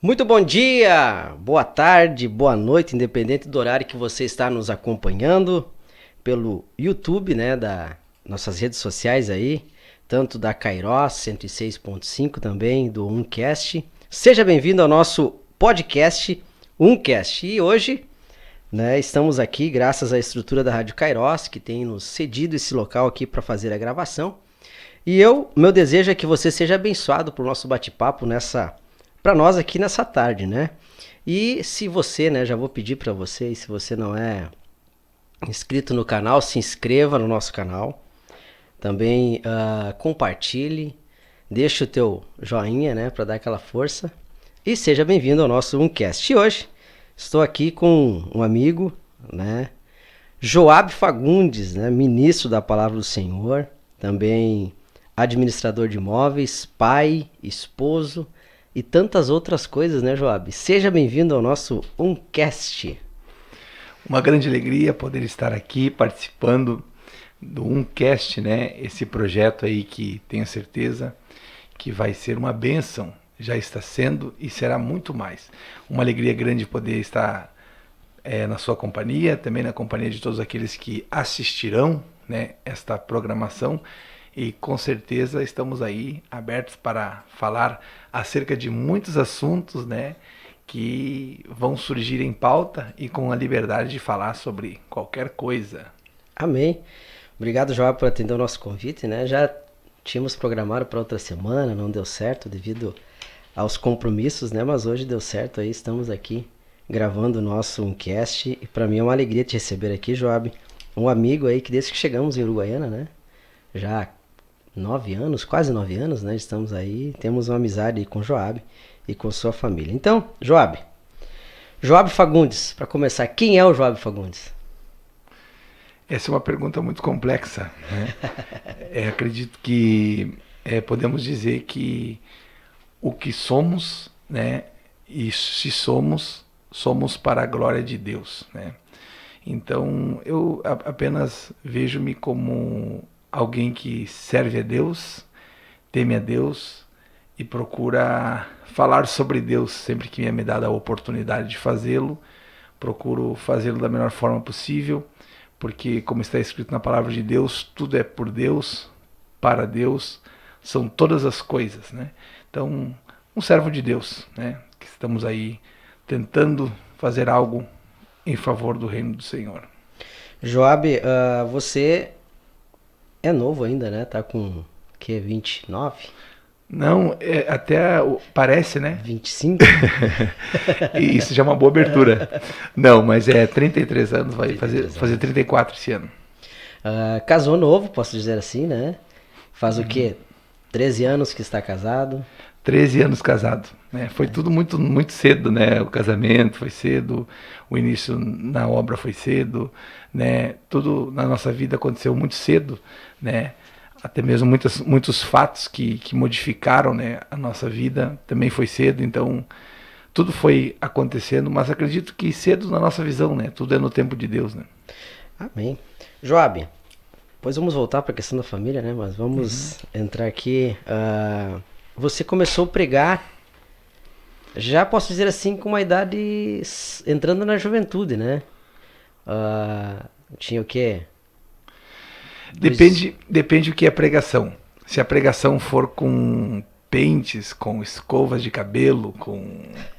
Muito bom dia, boa tarde, boa noite, independente do horário que você está nos acompanhando pelo YouTube, né, da nossas redes sociais aí, tanto da Kairos 106.5 também do Uncast. Seja bem-vindo ao nosso podcast Uncast. E hoje, né, estamos aqui graças à estrutura da Rádio Kairos, que tem nos cedido esse local aqui para fazer a gravação. E meu desejo é que você seja abençoado por nosso bate-papo para nós aqui nessa tarde, né? E se você, né, já vou pedir para você, se você não é inscrito no canal, se inscreva no nosso canal. Também compartilhe, deixe o teu joinha, né, para dar aquela força. E seja bem-vindo ao nosso Uncast. E hoje estou aqui com um amigo, né, Joab Fagundes, né, ministro da Palavra do Senhor, também administrador de imóveis, pai, esposo e tantas outras coisas, né, Joab? Seja bem-vindo ao nosso Uncast. Uma grande alegria poder estar aqui participando do Uncast, né? Esse projeto aí que tenho certeza que vai ser uma bênção, já está sendo e será muito mais. Uma alegria grande poder estar na sua companhia, também na companhia de todos aqueles que assistirão, né, esta programação. E com certeza estamos aí abertos para falar acerca de muitos assuntos, né, que vão surgir em pauta e com a liberdade de falar sobre qualquer coisa. Amém. Obrigado, Joab, por atender o nosso convite, né? Já tínhamos programado para outra semana, não deu certo devido aos compromissos, né? Mas hoje deu certo, aí estamos aqui gravando o nosso Uncast. E para mim é uma alegria te receber aqui, Joab. Um amigo aí que desde que chegamos em Uruguaiana, né? Já 9 anos, quase 9 anos, né? Estamos aí, temos uma amizade com o Joab e com sua família. Então, Joab Fagundes, para começar, quem é o Joab Fagundes? Essa é uma pergunta muito complexa, né? Acredito que podemos dizer que o que somos, né? E se somos para a glória de Deus, né? Então, eu apenas vejo-me como alguém que serve a Deus, teme a Deus e procura falar sobre Deus sempre que me é dada a oportunidade de fazê-lo. Procuro fazê-lo da melhor forma possível, porque, como está escrito na palavra de Deus, tudo é por Deus, para Deus, são todas as coisas, né? Então, um servo de Deus, né? Que estamos aí tentando fazer algo em favor do reino do Senhor. Joab, você é novo ainda, né? Tá com, que, 29? Não, até parece, né? 25? E isso já é uma boa abertura. Não, mas 33 anos, vai 33 fazer 34 esse ano. Casou novo, posso dizer assim, né? Faz o quê? 13 anos que está casado? 13 anos casado, né? Foi tudo muito, muito cedo, né? O casamento foi cedo, o início na obra foi cedo, né? Tudo na nossa vida aconteceu muito cedo, né? Até mesmo muitos fatos que modificaram, né, a nossa vida também foi cedo. Então tudo foi acontecendo, mas acredito que cedo na nossa visão, né? Tudo é no tempo de Deus, né? Amém. Joab, depois vamos voltar para a questão da família, né? Mas vamos entrar aqui. Você começou a pregar, já posso dizer assim, com uma idade entrando na juventude, né? Tinha o quê? Depende o que é pregação. Se a pregação for com pentes, com escovas de cabelo,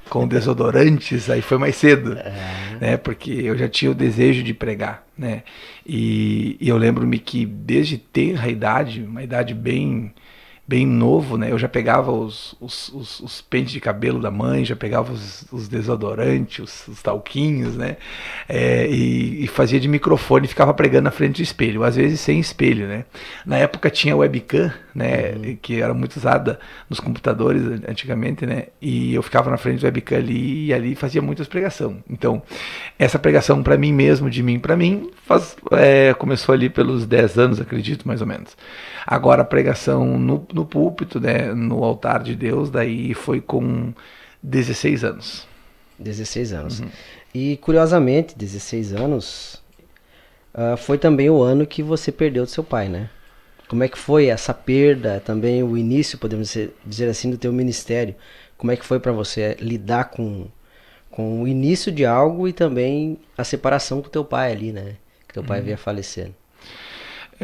com desodorantes, aí foi mais cedo, né? Porque eu já tinha o desejo de pregar, né? E eu lembro-me que desde tenra idade, uma idade bem novo, né? Eu já pegava os pentes de cabelo da mãe, já pegava os desodorantes, os talquinhos, né? E fazia de microfone e ficava pregando na frente do espelho, às vezes sem espelho, né? Na época tinha webcam, né? Que era muito usada nos computadores antigamente, né? E eu ficava na frente do webcam ali e ali fazia muitas pregações. Então, essa pregação para mim mesmo, de mim para mim, começou ali pelos 10 anos, acredito, mais ou menos. Agora a pregação no púlpito, né, no altar de Deus, daí foi com 16 anos. 16 anos. E curiosamente, 16 anos foi também o ano que você perdeu do seu pai, né? Como é que foi essa perda, também o início, podemos dizer assim, do teu ministério? como é que foi para você lidar com o início de algo e também a separação com teu pai ali, né? Que teu pai veio a falecer.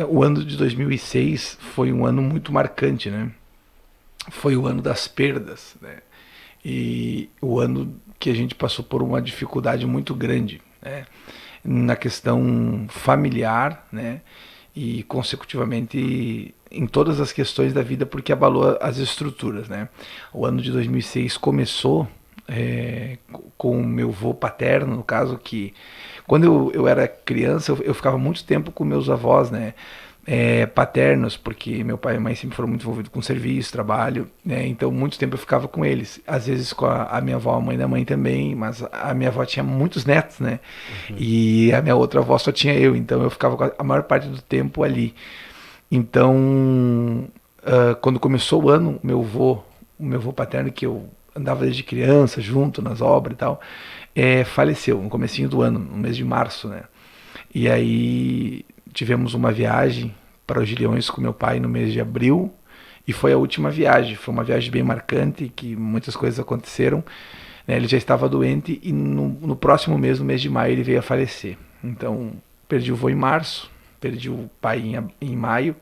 O ano de 2006 foi um ano muito marcante, né? Foi o ano das perdas, né? E o ano que a gente passou por uma dificuldade muito grande, né? Na questão familiar, né? E consecutivamente em todas as questões da vida, porque abalou as estruturas, né? O ano de 2006 começou com o meu avô paterno, no caso, que quando eu era criança eu ficava muito tempo com meus avós, né? Paternos, porque meu pai e mãe sempre foram muito envolvidos com serviço, trabalho, né? Então muito tempo eu ficava com eles, às vezes com a minha avó, a mãe da mãe também, mas a minha avó tinha muitos netos, né? E a minha outra avó só tinha eu, então eu ficava a maior parte do tempo ali. Então quando começou o ano, o meu avô paterno, que eu andava desde criança junto nas obras e tal, faleceu no comecinho do ano, no mês de março, né? E aí tivemos uma viagem para os Gileões com meu pai no mês de abril, e foi a última viagem. Foi uma viagem bem marcante, que muitas coisas aconteceram, né? Ele já estava doente e no próximo mês, no mês de maio, ele veio a falecer. Então perdi o vô em março, perdi o pai em maio,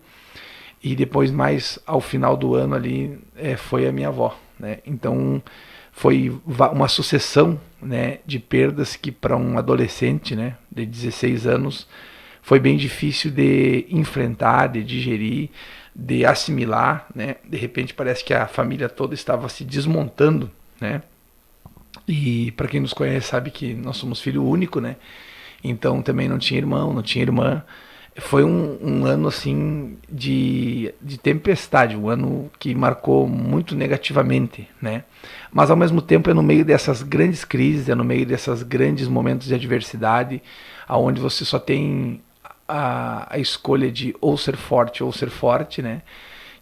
e depois mais ao final do ano ali foi a minha avó, né? Então foi uma sucessão, né, de perdas que para um adolescente, né, de 16 anos foi bem difícil de enfrentar, de digerir, de assimilar, né? De repente parece que a família toda estava se desmontando, né? E para quem nos conhece sabe que nós somos filho único, né? Então também não tinha irmão, não tinha irmã. Foi um ano assim de tempestade, um ano que marcou muito negativamente, né? Mas ao mesmo tempo é no meio dessas grandes crises, é no meio desses grandes momentos de adversidade, aonde você só tem a escolha de ou ser forte, né?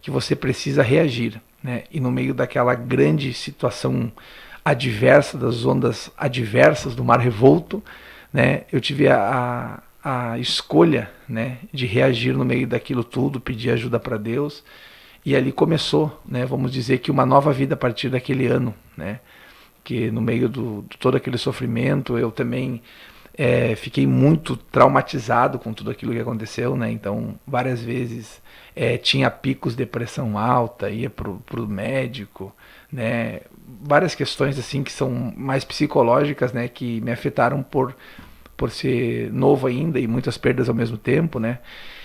Que você precisa reagir, né? E no meio daquela grande situação adversa, das ondas adversas do mar revolto, né? Eu tive a escolha, né, de reagir no meio daquilo tudo, pedir ajuda para Deus, e ali começou, né, vamos dizer que uma nova vida a partir daquele ano, né, que no meio de todo aquele sofrimento eu também fiquei muito traumatizado com tudo aquilo que aconteceu, né, então várias vezes tinha picos de pressão alta, ia pro médico, né, várias questões assim que são mais psicológicas, né, que me afetaram por ser novo ainda e muitas perdas ao mesmo tempo, né?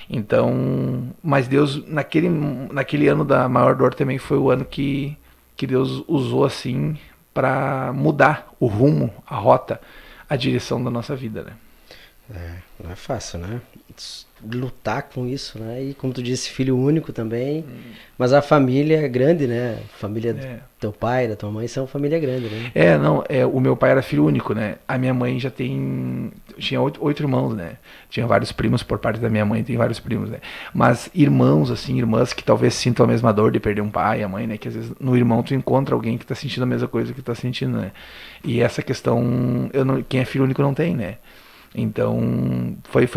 Então, mas Deus, naquele ano da maior dor também foi o ano que Deus usou assim para mudar o rumo, a rota, a direção da nossa vida, né? Não é fácil, né? Lutar com isso, né? E como tu disse, filho único também. Mas a família é grande, né? A família do teu pai, da tua mãe são família grande, né? O meu pai era filho único, né? A minha mãe já tinha 8 irmãos, né? Tinha vários primos por parte da minha mãe, tem vários primos, né? Mas irmãos, assim, irmãs que talvez sintam a mesma dor de perder um pai, a mãe, né? Que às vezes no irmão tu encontra alguém que tá sentindo a mesma coisa que tu tá sentindo, né? E essa questão, quem é filho único não tem, né? Então foi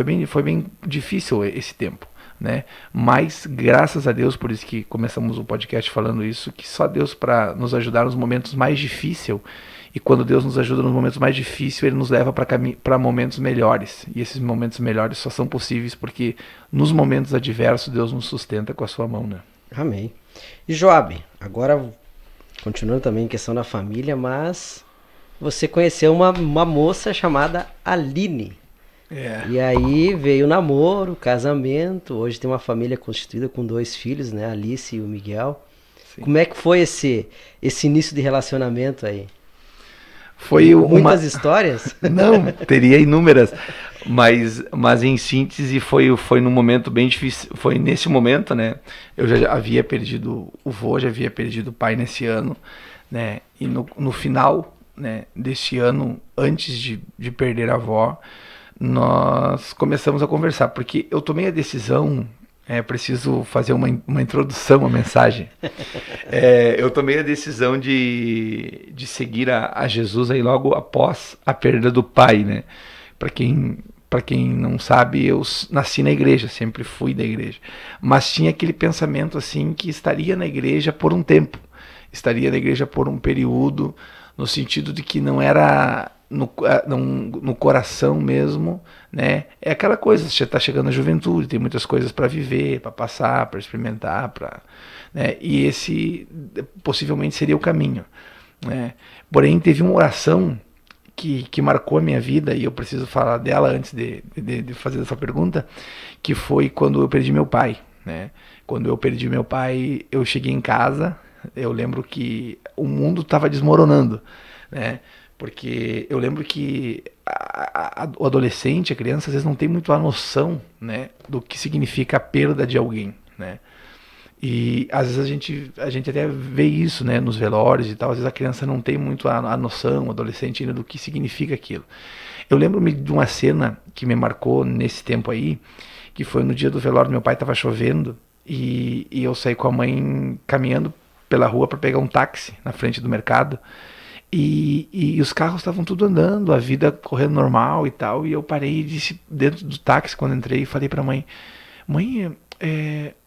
bem difícil esse tempo, né? Mas graças a Deus, por isso que começamos o podcast falando isso, que só Deus para nos ajudar nos momentos mais difíceis, e quando Deus nos ajuda nos momentos mais difíceis, Ele nos leva para momentos melhores, e esses momentos melhores só são possíveis porque nos momentos adversos Deus nos sustenta com a sua mão, né? Amém. E Joab, agora continuando também em questão da família, mas você conheceu uma moça chamada Aline. E aí veio o namoro, casamento. Hoje tem uma família constituída com 2 filhos, né? A Alice e o Miguel. Sim. Como é que foi esse início de relacionamento aí? Foi muitas histórias? Não, teria inúmeras. Mas em síntese foi num momento bem difícil. Foi nesse momento, né? Eu já havia perdido o vô, já havia perdido o pai nesse ano, né? E no final, né, deste ano, antes de perder a avó, nós começamos a conversar, porque eu tomei a decisão, preciso fazer uma introdução à mensagem. Eu tomei a decisão de seguir a Jesus aí logo após a perda do pai, né? Para quem não sabe, eu nasci na igreja, sempre fui da igreja, mas tinha aquele pensamento assim que estaria na igreja por um tempo. estaria na igreja por um período, no sentido de que não era no coração mesmo, né? É aquela coisa, você está chegando à juventude, tem muitas coisas para viver, para passar, para experimentar, né? E esse possivelmente seria o caminho, né? Porém, teve uma oração que marcou a minha vida, e eu preciso falar dela antes de fazer essa pergunta, que foi quando eu perdi meu pai, né? Quando eu perdi meu pai, eu cheguei em casa, eu lembro que o mundo estava desmoronando, né? Porque eu lembro que o adolescente, a criança, às vezes não tem muito a noção, né, do que significa a perda de alguém, né? E às vezes a gente até vê isso, né, nos velórios e tal, às vezes a criança não tem muito a noção, o adolescente ainda, do que significa aquilo. Eu lembro-me de uma cena que me marcou nesse tempo aí, que foi no dia do velório, meu pai estava chovendo, e eu saí com a mãe caminhando pela rua para pegar um táxi na frente do mercado, e os carros estavam tudo andando, a vida correndo normal e tal, e eu parei e disse, dentro do táxi, quando entrei, falei para a mãe, mãe,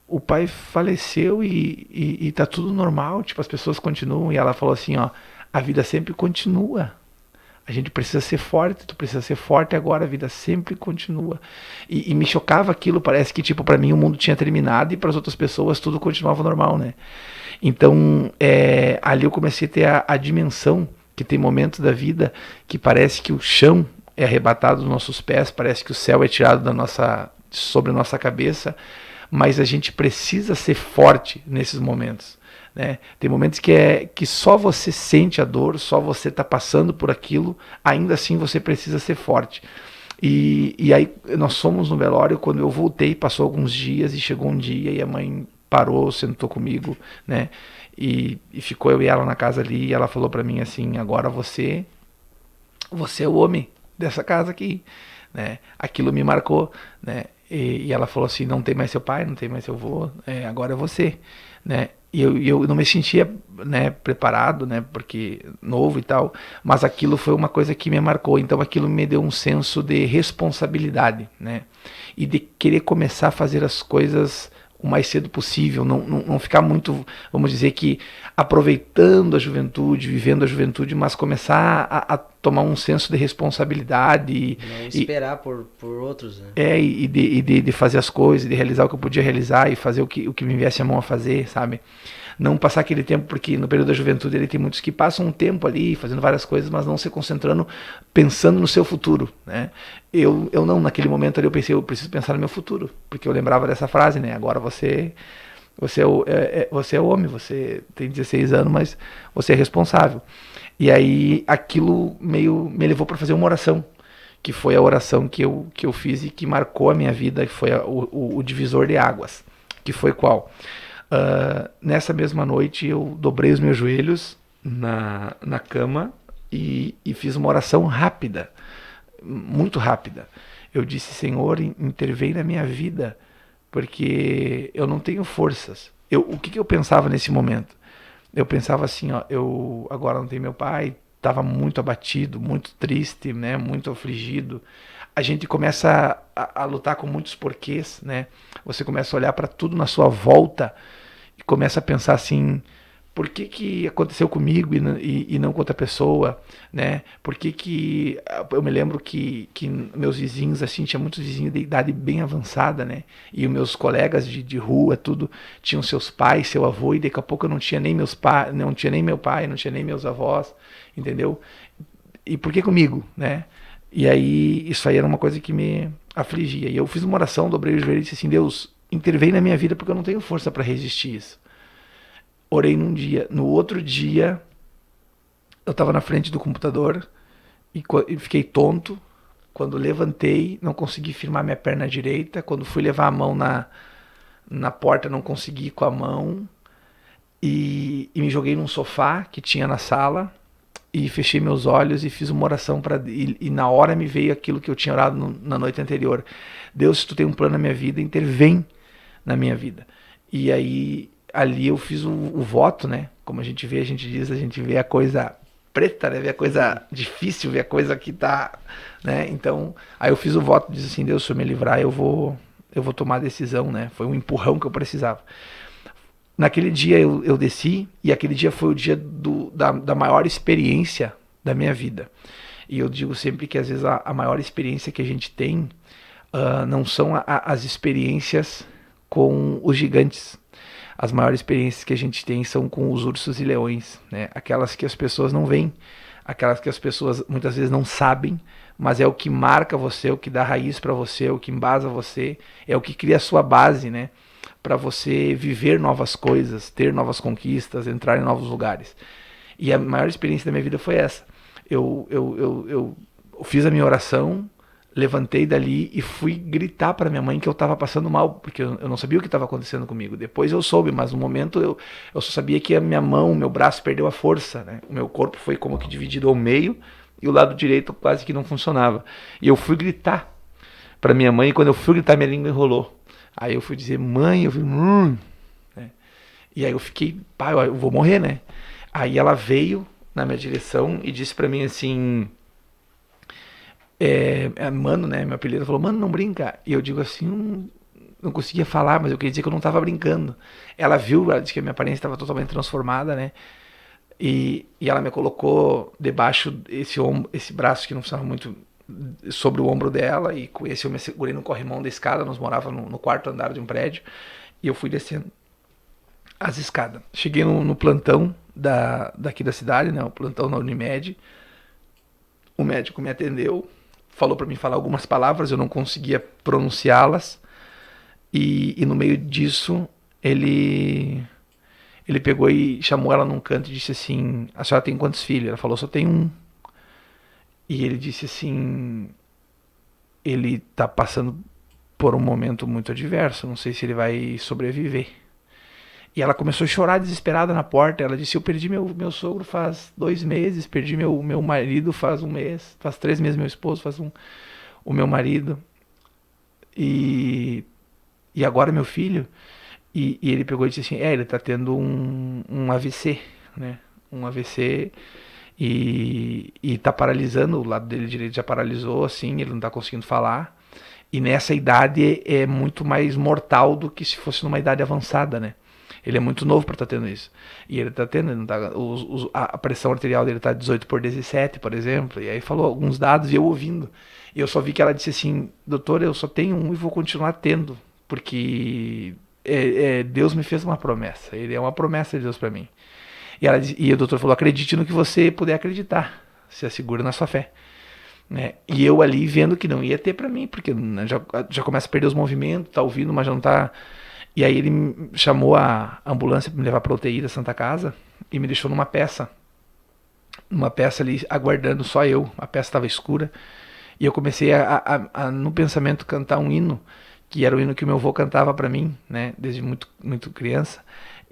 o pai faleceu e tá tudo normal, tipo, as pessoas continuam. E ela falou assim, ó, a vida sempre continua. A gente precisa ser forte, tu precisa ser forte agora, a vida sempre continua. E me chocava aquilo, parece que, tipo, para mim o mundo tinha terminado e para as outras pessoas tudo continuava normal, né? Então, ali eu comecei a ter a dimensão que tem momentos da vida que parece que o chão é arrebatado dos nossos pés, parece que o céu é tirado sobre a nossa cabeça, mas a gente precisa ser forte nesses momentos, né? Tem momentos que só você sente a dor, só você está passando por aquilo, ainda assim você precisa ser forte. E aí nós fomos no velório, quando eu voltei, passou alguns dias e chegou um dia e a mãe parou, sentou comigo, né? E ficou eu e ela na casa ali, e ela falou para mim assim, agora você é o homem dessa casa aqui, né? Aquilo me marcou, né? E ela falou assim, não tem mais seu pai, não tem mais seu avô, agora é você, né? E eu não me sentia, né, preparado, né, porque novo e tal, mas aquilo foi uma coisa que me marcou, então aquilo me deu um senso de responsabilidade, né, e de querer começar a fazer as coisas o mais cedo possível, não ficar muito, vamos dizer que aproveitando a juventude, vivendo a juventude, mas começar a tomar um senso de responsabilidade. Não esperar por outros, né? E de fazer as coisas, de realizar o que eu podia realizar e fazer o que me viesse a mão a fazer, sabe? Não passar aquele tempo, porque no período da juventude ele tem muitos que passam um tempo ali fazendo várias coisas, mas não se concentrando, pensando no seu futuro, né? Eu não, naquele momento ali eu pensei, eu preciso pensar no meu futuro, porque eu lembrava dessa frase, né? Agora você é o homem, você tem 16 anos, mas você é responsável. E aí aquilo meio me levou para fazer uma oração, que foi a oração que eu fiz e que marcou a minha vida, e foi o divisor de águas, que foi qual? Nessa mesma noite eu dobrei os meus joelhos na cama e fiz uma oração rápida, muito rápida. Eu disse, Senhor, intervém na minha vida, porque eu não tenho forças. O que eu pensava nesse momento? Eu pensava assim, ó, eu agora não tenho meu pai, estava muito abatido, muito triste, né, muito afligido. A gente começa a lutar com muitos porquês, né? Você começa a olhar para tudo na sua volta e começa a pensar assim, por que aconteceu comigo e não com outra pessoa, né? Por que eu me lembro que meus vizinhos, assim, tinha muitos vizinhos de idade bem avançada, né? E os meus colegas de rua, tudo, tinham seus pais, seu avô, e daqui a pouco eu não tinha nem não tinha nem meu pai, não tinha nem meus avós, entendeu? E por que comigo, né? E aí, isso aí era uma coisa que me afligia. E eu fiz uma oração, dobrei o joelho e disse assim, Deus, intervém na minha vida porque eu não tenho força para resistir isso. Orei num dia. No outro dia, eu estava na frente do computador e fiquei tonto. Quando levantei, não consegui firmar minha perna direita. Quando fui levar a mão na porta, não consegui com a mão. E me joguei num sofá que tinha na sala. E fechei meus olhos e fiz uma oração e na hora me veio aquilo que eu tinha orado na noite anterior. Deus, se tu tem um plano na minha vida, intervém na minha vida. E aí, ali eu fiz o voto, né? Como a gente vê a coisa preta, né? Vê a coisa difícil, vê a coisa que tá, né? Então, aí eu fiz o voto, disse assim, Deus, se eu me livrar, eu vou tomar a decisão, né? Foi um empurrão que eu precisava. naquele dia eu desci, e aquele dia foi o dia da maior experiência da minha vida. E eu digo sempre que às vezes a maior experiência que a gente tem não são as experiências com os gigantes. As maiores experiências que a gente tem são com os ursos e leões, né? Aquelas que as pessoas não veem, aquelas que as pessoas muitas vezes não sabem, mas é o que marca você, o que dá raiz para você, o que embasa você, é o que cria a sua base, né? Para você viver novas coisas, ter novas conquistas, entrar em novos lugares. E a maior experiência da minha vida foi essa. Eu fiz a minha oração, levantei dali e fui gritar para minha mãe que eu estava passando mal, porque eu não sabia o que estava acontecendo comigo. Depois eu soube, mas no momento eu só sabia que a minha mão, meu braço perdeu a força, né? O meu corpo foi como que dividido ao meio e o lado direito quase que não funcionava. E eu fui gritar para minha mãe, e quando eu fui gritar, minha língua enrolou. Aí eu fui dizer, mãe, eu fui, né? E aí eu fiquei, pai, eu vou morrer, né? Aí ela veio na minha direção e disse para mim assim, mano, né? Meu apelido falou, mano, não brinca. E eu digo assim, não conseguia falar, mas eu queria dizer que eu não tava brincando. Ela viu, ela disse que a minha aparência estava totalmente transformada, né? E ela me colocou debaixo esse braço que não precisava muito sobre o ombro dela, e com esse eu me segurei no corrimão da escada. Nós morávamos no quarto andar de um prédio, e eu fui descendo as escadas. Cheguei no plantão daqui da cidade, né? O plantão da Unimed. O médico me atendeu, falou para mim falar algumas palavras, eu não conseguia pronunciá-las, e no meio disso ele pegou e chamou ela num canto e disse assim, a senhora tem quantos filhos? Ela falou, só tem um. E ele disse assim, ele tá passando por um momento muito adverso, não sei se ele vai sobreviver. E ela começou a chorar desesperada na porta. Ela disse, eu perdi meu sogro faz 2 meses, perdi meu marido faz 1 mês, faz 3 meses meu esposo, o meu marido. E agora meu filho. E ele pegou e disse assim, ele tá tendo um AVC, né? Um AVC e tá paralisando, o lado dele direito já paralisou, assim, ele não tá conseguindo falar. E nessa idade é muito mais mortal do que se fosse numa idade avançada, né? Ele é muito novo para estar tendo isso. E ele está tendo, ele não tá, a pressão arterial dele está 18/17, por exemplo. E aí falou alguns dados e eu ouvindo. E eu só vi que ela disse assim, doutor, eu só tenho um e vou continuar tendo. Porque Deus me fez uma promessa. Ele é uma promessa de Deus para mim. E o doutor falou, acredite no que você puder acreditar. Se assegura na sua fé. Né? E eu ali vendo que não ia ter para mim, porque né, já começa a perder os movimentos, tá ouvindo, mas já não tá. E aí ele chamou a ambulância para me levar para a UTI da Santa Casa e me deixou numa peça ali aguardando só eu. A peça estava escura e eu comecei no pensamento cantar um hino, que era o hino que o meu avô cantava para mim, né, desde muito muito criança.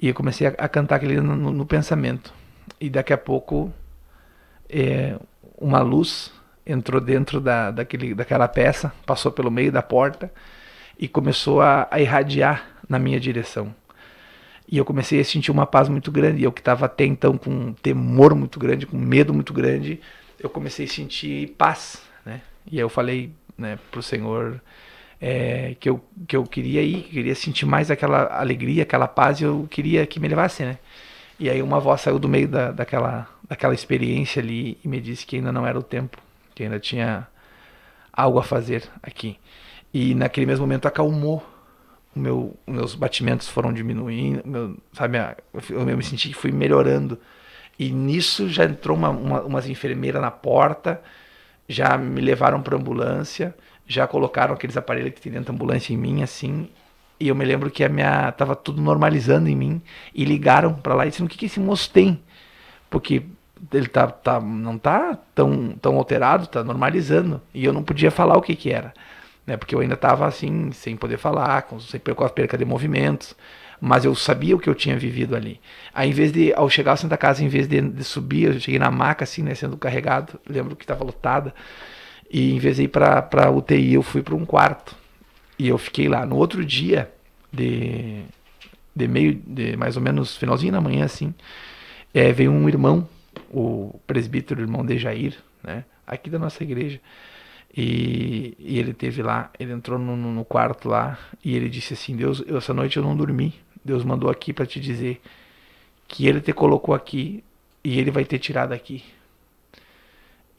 E eu comecei a cantar aquele hino no pensamento. E daqui a pouco uma luz entrou dentro daquela peça, passou pelo meio da porta e começou a irradiar na minha direção. E eu comecei a sentir uma paz muito grande. E eu que estava até então com um temor muito grande, com medo muito grande, eu comecei a sentir paz, né? E aí eu falei, né, pro Senhor que eu queria ir, que queria sentir mais aquela alegria, aquela paz, e eu queria que me levasse, né? E aí uma voz saiu do meio daquela experiência ali e me disse que ainda não era o tempo, que ainda tinha algo a fazer aqui. E naquele mesmo momento acalmou. Meus batimentos foram diminuindo, eu me senti que fui melhorando. E nisso já entrou umas enfermeiras na porta, já me levaram para ambulância, já colocaram aqueles aparelhos que tem dentro da ambulância em mim, assim. E eu me lembro que tava tudo normalizando em mim. E ligaram para lá e disseram, o que esse moço tem? Porque ele não tá tão alterado, tá normalizando. E eu não podia falar o que era. Né, porque eu ainda estava assim, sem poder falar, com a perca de movimentos, mas eu sabia o que eu tinha vivido ali. Aí, ao chegar à Santa Casa, em vez de subir, eu cheguei na maca, assim, né, sendo carregado, lembro que estava lotada, e em vez de ir para a UTI, eu fui para um quarto, e eu fiquei lá. No outro dia, de mais ou menos finalzinho da manhã, assim, veio um irmão, o presbítero, o irmão de Jair, né, aqui da nossa igreja. E ele teve lá, ele entrou no quarto lá e ele disse assim, Deus, essa noite eu não dormi. Deus mandou aqui para te dizer que Ele te colocou aqui e Ele vai te tirar daqui.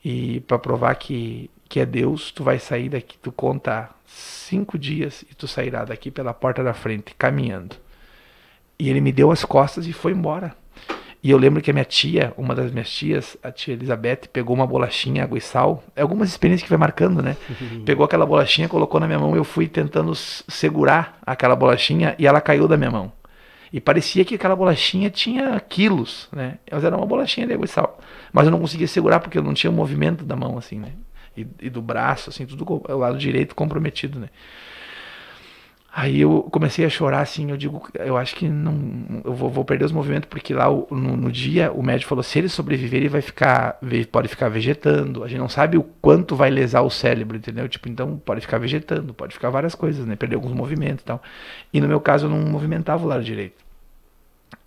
E para provar que é Deus, tu vai sair daqui, tu conta 5 dias e tu sairá daqui pela porta da frente, caminhando. E ele me deu as costas e foi embora. E eu lembro que a minha tia, uma das minhas tias, a tia Elizabeth, pegou uma bolachinha, água e sal. É algumas experiências que vai marcando, né? Pegou aquela bolachinha, colocou na minha mão, eu fui tentando segurar aquela bolachinha e ela caiu da minha mão. E parecia que aquela bolachinha tinha quilos, né? Mas era uma bolachinha de água e sal. Mas eu não conseguia segurar porque eu não tinha o movimento da mão, assim, né? E do braço, assim, tudo o lado direito comprometido, né? Aí eu comecei a chorar, assim, eu digo, eu acho que não, eu vou perder os movimentos, porque lá no dia o médico falou, se ele sobreviver, ele pode ficar vegetando, a gente não sabe o quanto vai lesar o cérebro, entendeu? Tipo, então pode ficar vegetando, pode ficar várias coisas, né? Perder alguns movimentos e tal. E no meu caso eu não movimentava o lado direito.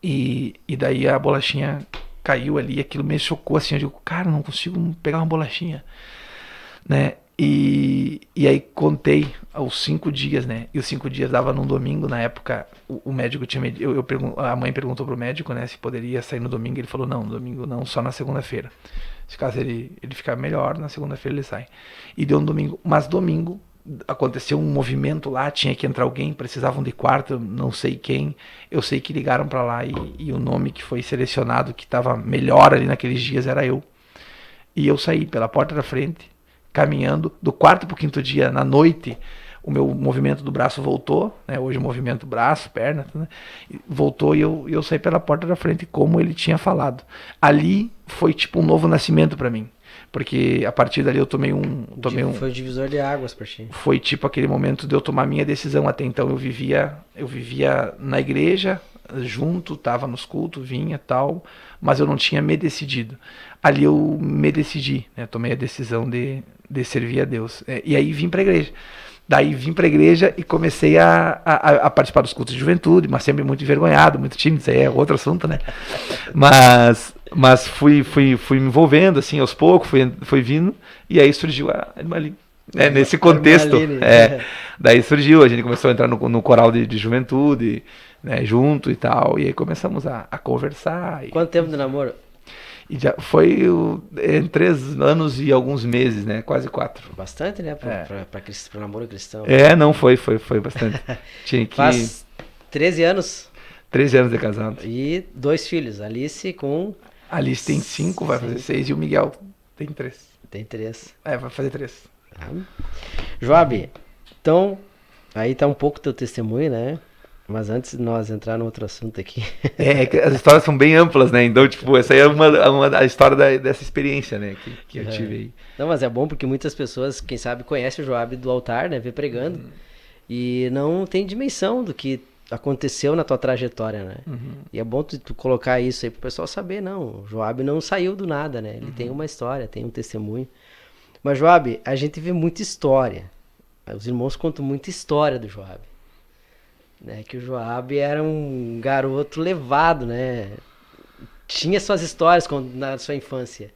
E daí a bolachinha caiu ali, aquilo me chocou, assim, eu digo, cara, não consigo pegar uma bolachinha, né? E aí contei os 5 dias, né? E os 5 dias dava num domingo, na época o médico tinha a mãe perguntou pro médico, né, se poderia sair no domingo, ele falou, não, no domingo não, só na segunda-feira. Se caso ele ficar melhor, na segunda-feira ele sai. E deu um domingo, mas domingo aconteceu um movimento lá, tinha que entrar alguém, precisavam de quarto, não sei quem, eu sei que ligaram para lá e o nome que foi selecionado, que estava melhor ali naqueles dias, era eu. E eu saí pela porta da frente, caminhando, do quarto pro quinto dia, na noite, o meu movimento do braço voltou, né? Hoje o movimento braço, perna, tudo, né? Voltou e eu saí pela porta da frente, como ele tinha falado. Ali foi tipo um novo nascimento para mim. Porque a partir dali eu tomei um... Foi o divisor de águas pra ti. Foi tipo aquele momento de eu tomar minha decisão. Até então eu vivia na igreja, junto, tava nos cultos, vinha tal, mas eu não tinha me decidido. Ali eu me decidi, né? Tomei a decisão de servir a Deus. E aí vim pra igreja. Daí vim pra igreja e comecei a participar dos cultos de juventude, mas sempre muito envergonhado, muito tímido, isso aí é outro assunto, né? Mas fui me envolvendo, assim, aos poucos, fui vindo, e aí surgiu a Irmaline. Nesse contexto, daí surgiu, a gente começou a entrar no coral de juventude, né, junto e tal, e aí começamos a conversar. Quanto tempo de namoro? E já foi em 3 anos e alguns meses, né? Quase 4. Bastante, né? Pra namoro cristão. Não, foi bastante. Tinha que... Faz 13 anos. 13 anos de casado. E 2 filhos. Alice com... Alice tem 5, vai fazer 6. E o Miguel tem 3. Tem 3. Vai fazer 3. Joab, então, aí tá um pouco teu testemunho, né? Mas antes de nós entrar no outro assunto aqui... As histórias são bem amplas, né? Então, tipo, essa aí é a história dessa experiência, né? Que eu tive aí. Não, mas é bom porque muitas pessoas, quem sabe, conhecem o Joab do altar, né? Vê pregando. E não tem dimensão do que aconteceu na tua trajetória, né? E é bom tu colocar isso aí pro pessoal saber, não. O Joab não saiu do nada, né? Ele tem uma história, tem um testemunho. Mas, Joab, a gente vê muita história. Os irmãos contam muita história do Joab. Né, que o Joab era um garoto levado, né? Tinha suas histórias na sua infância.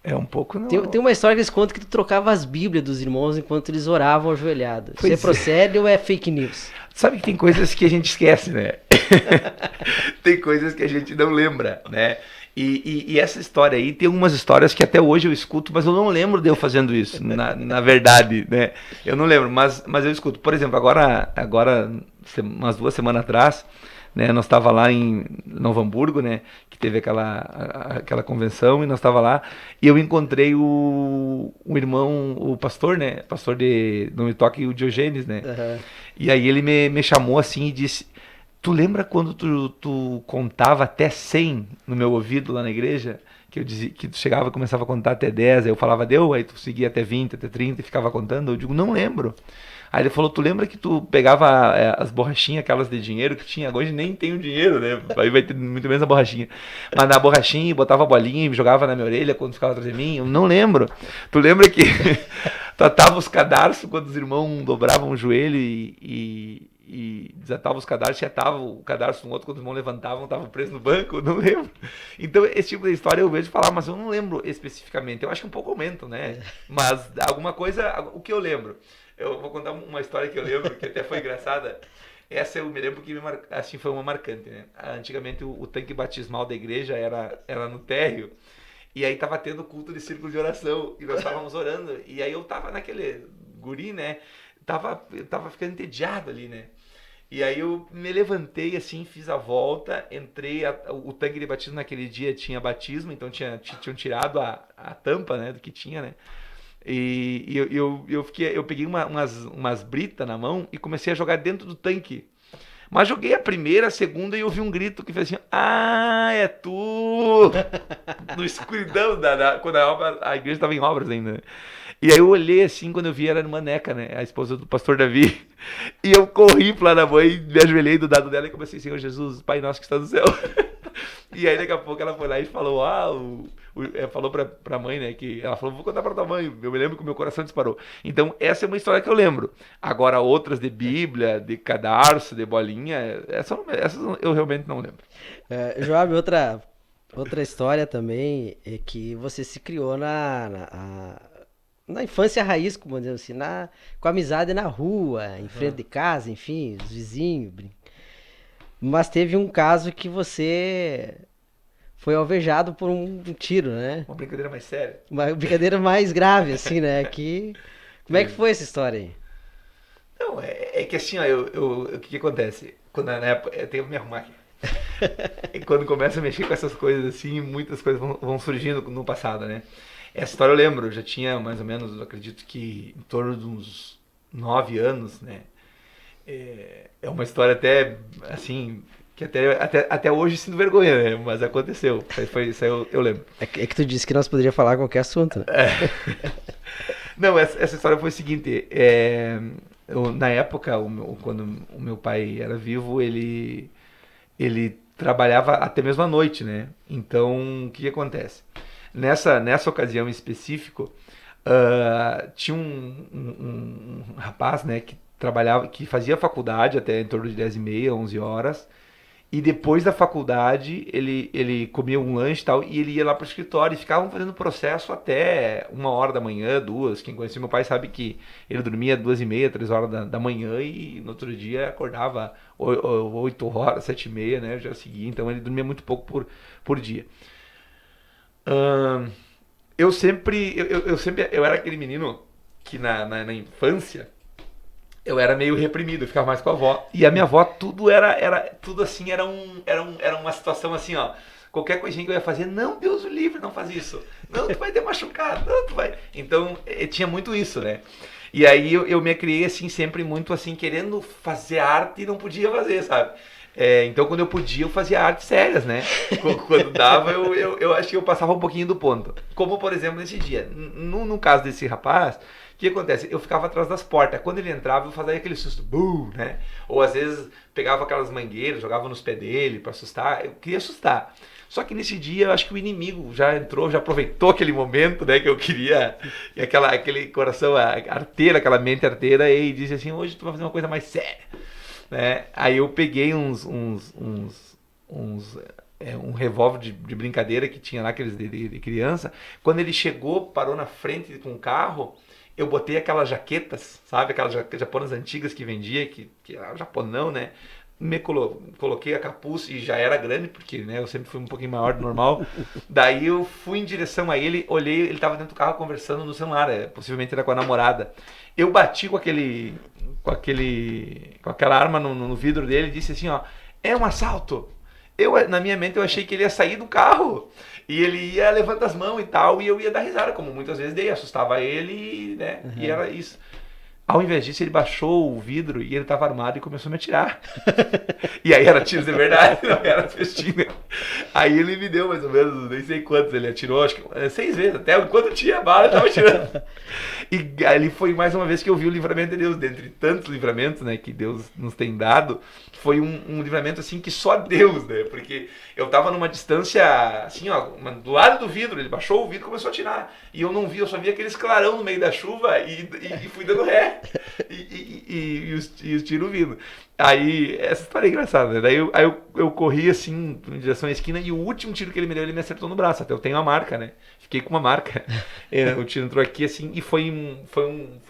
É um pouco... Não... Tem uma história que eles contam que tu trocava as bíblias dos irmãos enquanto eles oravam ajoelhados. Isso procede ou é fake news? Sabe que tem coisas que a gente esquece, né? Tem coisas que a gente não lembra, né? E essa história aí, tem algumas histórias que até hoje eu escuto, mas eu não lembro de eu fazendo isso, na verdade, né? Eu não lembro, mas eu escuto. Por exemplo, agora umas 2 semanas atrás, né, nós estava lá em Novo Hamburgo, né, que teve aquela convenção, e nós estava lá, e eu encontrei o irmão, o pastor, né, pastor de Não Me Toque, o Diogenes, né? E aí ele me chamou assim e disse... Tu lembra quando tu contava até 100 no meu ouvido lá na igreja? Que eu dizia que tu chegava e começava a contar até 10, aí eu falava, deu, aí tu seguia até 20, até 30 e ficava contando. Eu digo, não lembro. Aí ele falou, tu lembra que tu pegava as borrachinhas, aquelas de dinheiro que tinha? Hoje nem tem o dinheiro, né? Aí vai ter muito menos a borrachinha. Mas na borrachinha, botava a bolinha e jogava na minha orelha quando ficava atrás de mim. Eu não lembro. Tu lembra que tu atava os cadarços quando os irmãos dobravam o joelho e desatava os cadarços e atava o cadarço no outro, quando os irmãos levantavam, estavam presos no banco, não lembro. Então, esse tipo de história eu vejo falar, mas eu não lembro especificamente. Eu acho que um pouco aumento, né? Mas alguma coisa, o que eu lembro? Eu vou contar uma história que eu lembro, que até foi engraçada. Essa eu me lembro que assim, foi uma marcante, né? Antigamente o tanque batismal da igreja era no térreo. E aí tava tendo culto de círculo de oração. E nós estávamos orando. E aí eu tava naquele guri, né? Eu tava ficando entediado ali, né? E aí eu me levantei assim, fiz a volta, entrei, o tanque de batismo naquele dia tinha batismo, então tinham tirado a tampa, né, do que tinha, né? Eu peguei umas britas na mão e comecei a jogar dentro do tanque. Mas joguei a primeira, a segunda e ouvi um grito que fez assim: "Ah, é tu!" No escuridão, quando a igreja estava em obras ainda, né? E aí eu olhei assim, quando eu vi, era uma Neca, né? A esposa do pastor Davi. E eu corri pra lá na mãe, me ajoelhei do lado dela e comecei: "Senhor Jesus, Pai nosso que está no céu." E aí daqui a pouco ela foi lá e falou: falou pra mãe, né? Que ela falou: "Vou contar pra tua mãe." Eu me lembro que o meu coração disparou. Então, essa é uma história que eu lembro. Agora, outras de Bíblia, de cadarço, de bolinha, essas eu realmente não lembro. Joab, outra história também é que você se criou na infância raiz, como dizer assim, com amizade na rua, em frente de casa, enfim, os vizinhos. Mas teve um caso que você foi alvejado por um tiro, né? Uma brincadeira mais séria. Uma brincadeira mais grave, assim, né? Como é que foi essa história aí? Não, é que assim, ó, o que acontece? Quando na época, eu tenho que me arrumar aqui. E quando começa a mexer com essas coisas assim, muitas coisas vão surgindo no passado, né? Essa história eu lembro, eu já tinha mais ou menos, eu acredito que em torno de uns 9 anos, né? É uma história até, assim, que até hoje sinto vergonha, né? Mas aconteceu, isso aí eu lembro. É que tu disse que nós poderíamos falar qualquer assunto, né? Não, essa história foi o seguinte, na época, quando o meu pai era vivo, ele trabalhava até mesmo à noite, né? Então, o que acontece? Nessa ocasião em específico, tinha um rapaz, né, que trabalhava, que fazia faculdade até em torno de 10h30, 11 horas, e depois da faculdade ele comia um lanche e tal, e ele ia lá pro escritório e ficavam fazendo processo até 1h da manhã, 2. Quem conhecia meu pai sabe que ele dormia 2h30, 3h da manhã e no outro dia acordava 8h, 7h30, né? Já seguia, então ele dormia muito pouco por dia. Eu era aquele menino que na infância eu era meio reprimido, eu ficava mais com a avó. E a minha avó, tudo assim, era uma situação assim, ó. Qualquer coisinha que eu ia fazer, não, Deus o livre, não faz isso. Não, tu vai ter machucado, não, tu vai. Então, tinha muito isso, né? E aí eu me criei assim, sempre muito assim, querendo fazer arte e não podia fazer, sabe? Então, quando eu podia, eu fazia artes sérias, né? Quando dava, eu acho que eu passava um pouquinho do ponto. Como, por exemplo, nesse dia. No caso desse rapaz, o que acontece? Eu ficava atrás das portas. Quando ele entrava, eu fazia aquele susto, bum, né? Ou às vezes pegava aquelas mangueiras, jogava nos pés dele pra assustar. Eu queria assustar. Só que nesse dia eu acho que o inimigo já entrou, já aproveitou aquele momento, né? Que eu queria, e aquele coração arteiro, aquela mente arteira, e disse assim: hoje tu vai fazer uma coisa mais séria. Né? Aí eu peguei um revólver de brincadeira que tinha lá, aqueles de criança. Quando ele chegou, parou na frente com o carro, eu botei aquelas jaquetas, sabe? Aquelas japonas antigas que vendia, que era japonão, né? Coloquei a capuz e já era grande, porque né, eu sempre fui um pouquinho maior do normal. Daí eu fui em direção a ele, olhei, ele estava dentro do carro conversando no celular, possivelmente era com a namorada. Eu bati com aquela arma no vidro dele e disse assim, ó: é um assalto. Na minha mente eu achei que ele ia sair do carro e ele ia levantar as mãos e tal, e eu ia dar risada, como muitas vezes dei, assustava ele, né? Uhum. E era isso. Ao invés disso, ele baixou o vidro e ele estava armado e começou a me atirar. E aí era tiros de verdade, não era festinha. Aí ele me deu mais ou menos, nem sei quantos, ele atirou, acho que 6 vezes, até enquanto tinha bala, ele estava atirando. E ali foi mais uma vez que eu vi o livramento de Deus, dentre tantos livramentos, né, que Deus nos tem dado, foi um livramento assim que só Deus, né, porque eu estava numa distância, assim, ó, do lado do vidro, ele baixou o vidro e começou a atirar. E eu não vi, eu só vi aqueles clarão no meio da chuva e fui dando ré. E os tiros vindo. Aí, essa história é engraçada, né? Daí eu corri assim, em direção à esquina, e o último tiro que ele me deu, ele me acertou no braço. Até eu tenho uma marca, né? Fiquei com uma marca. O tiro entrou aqui assim, e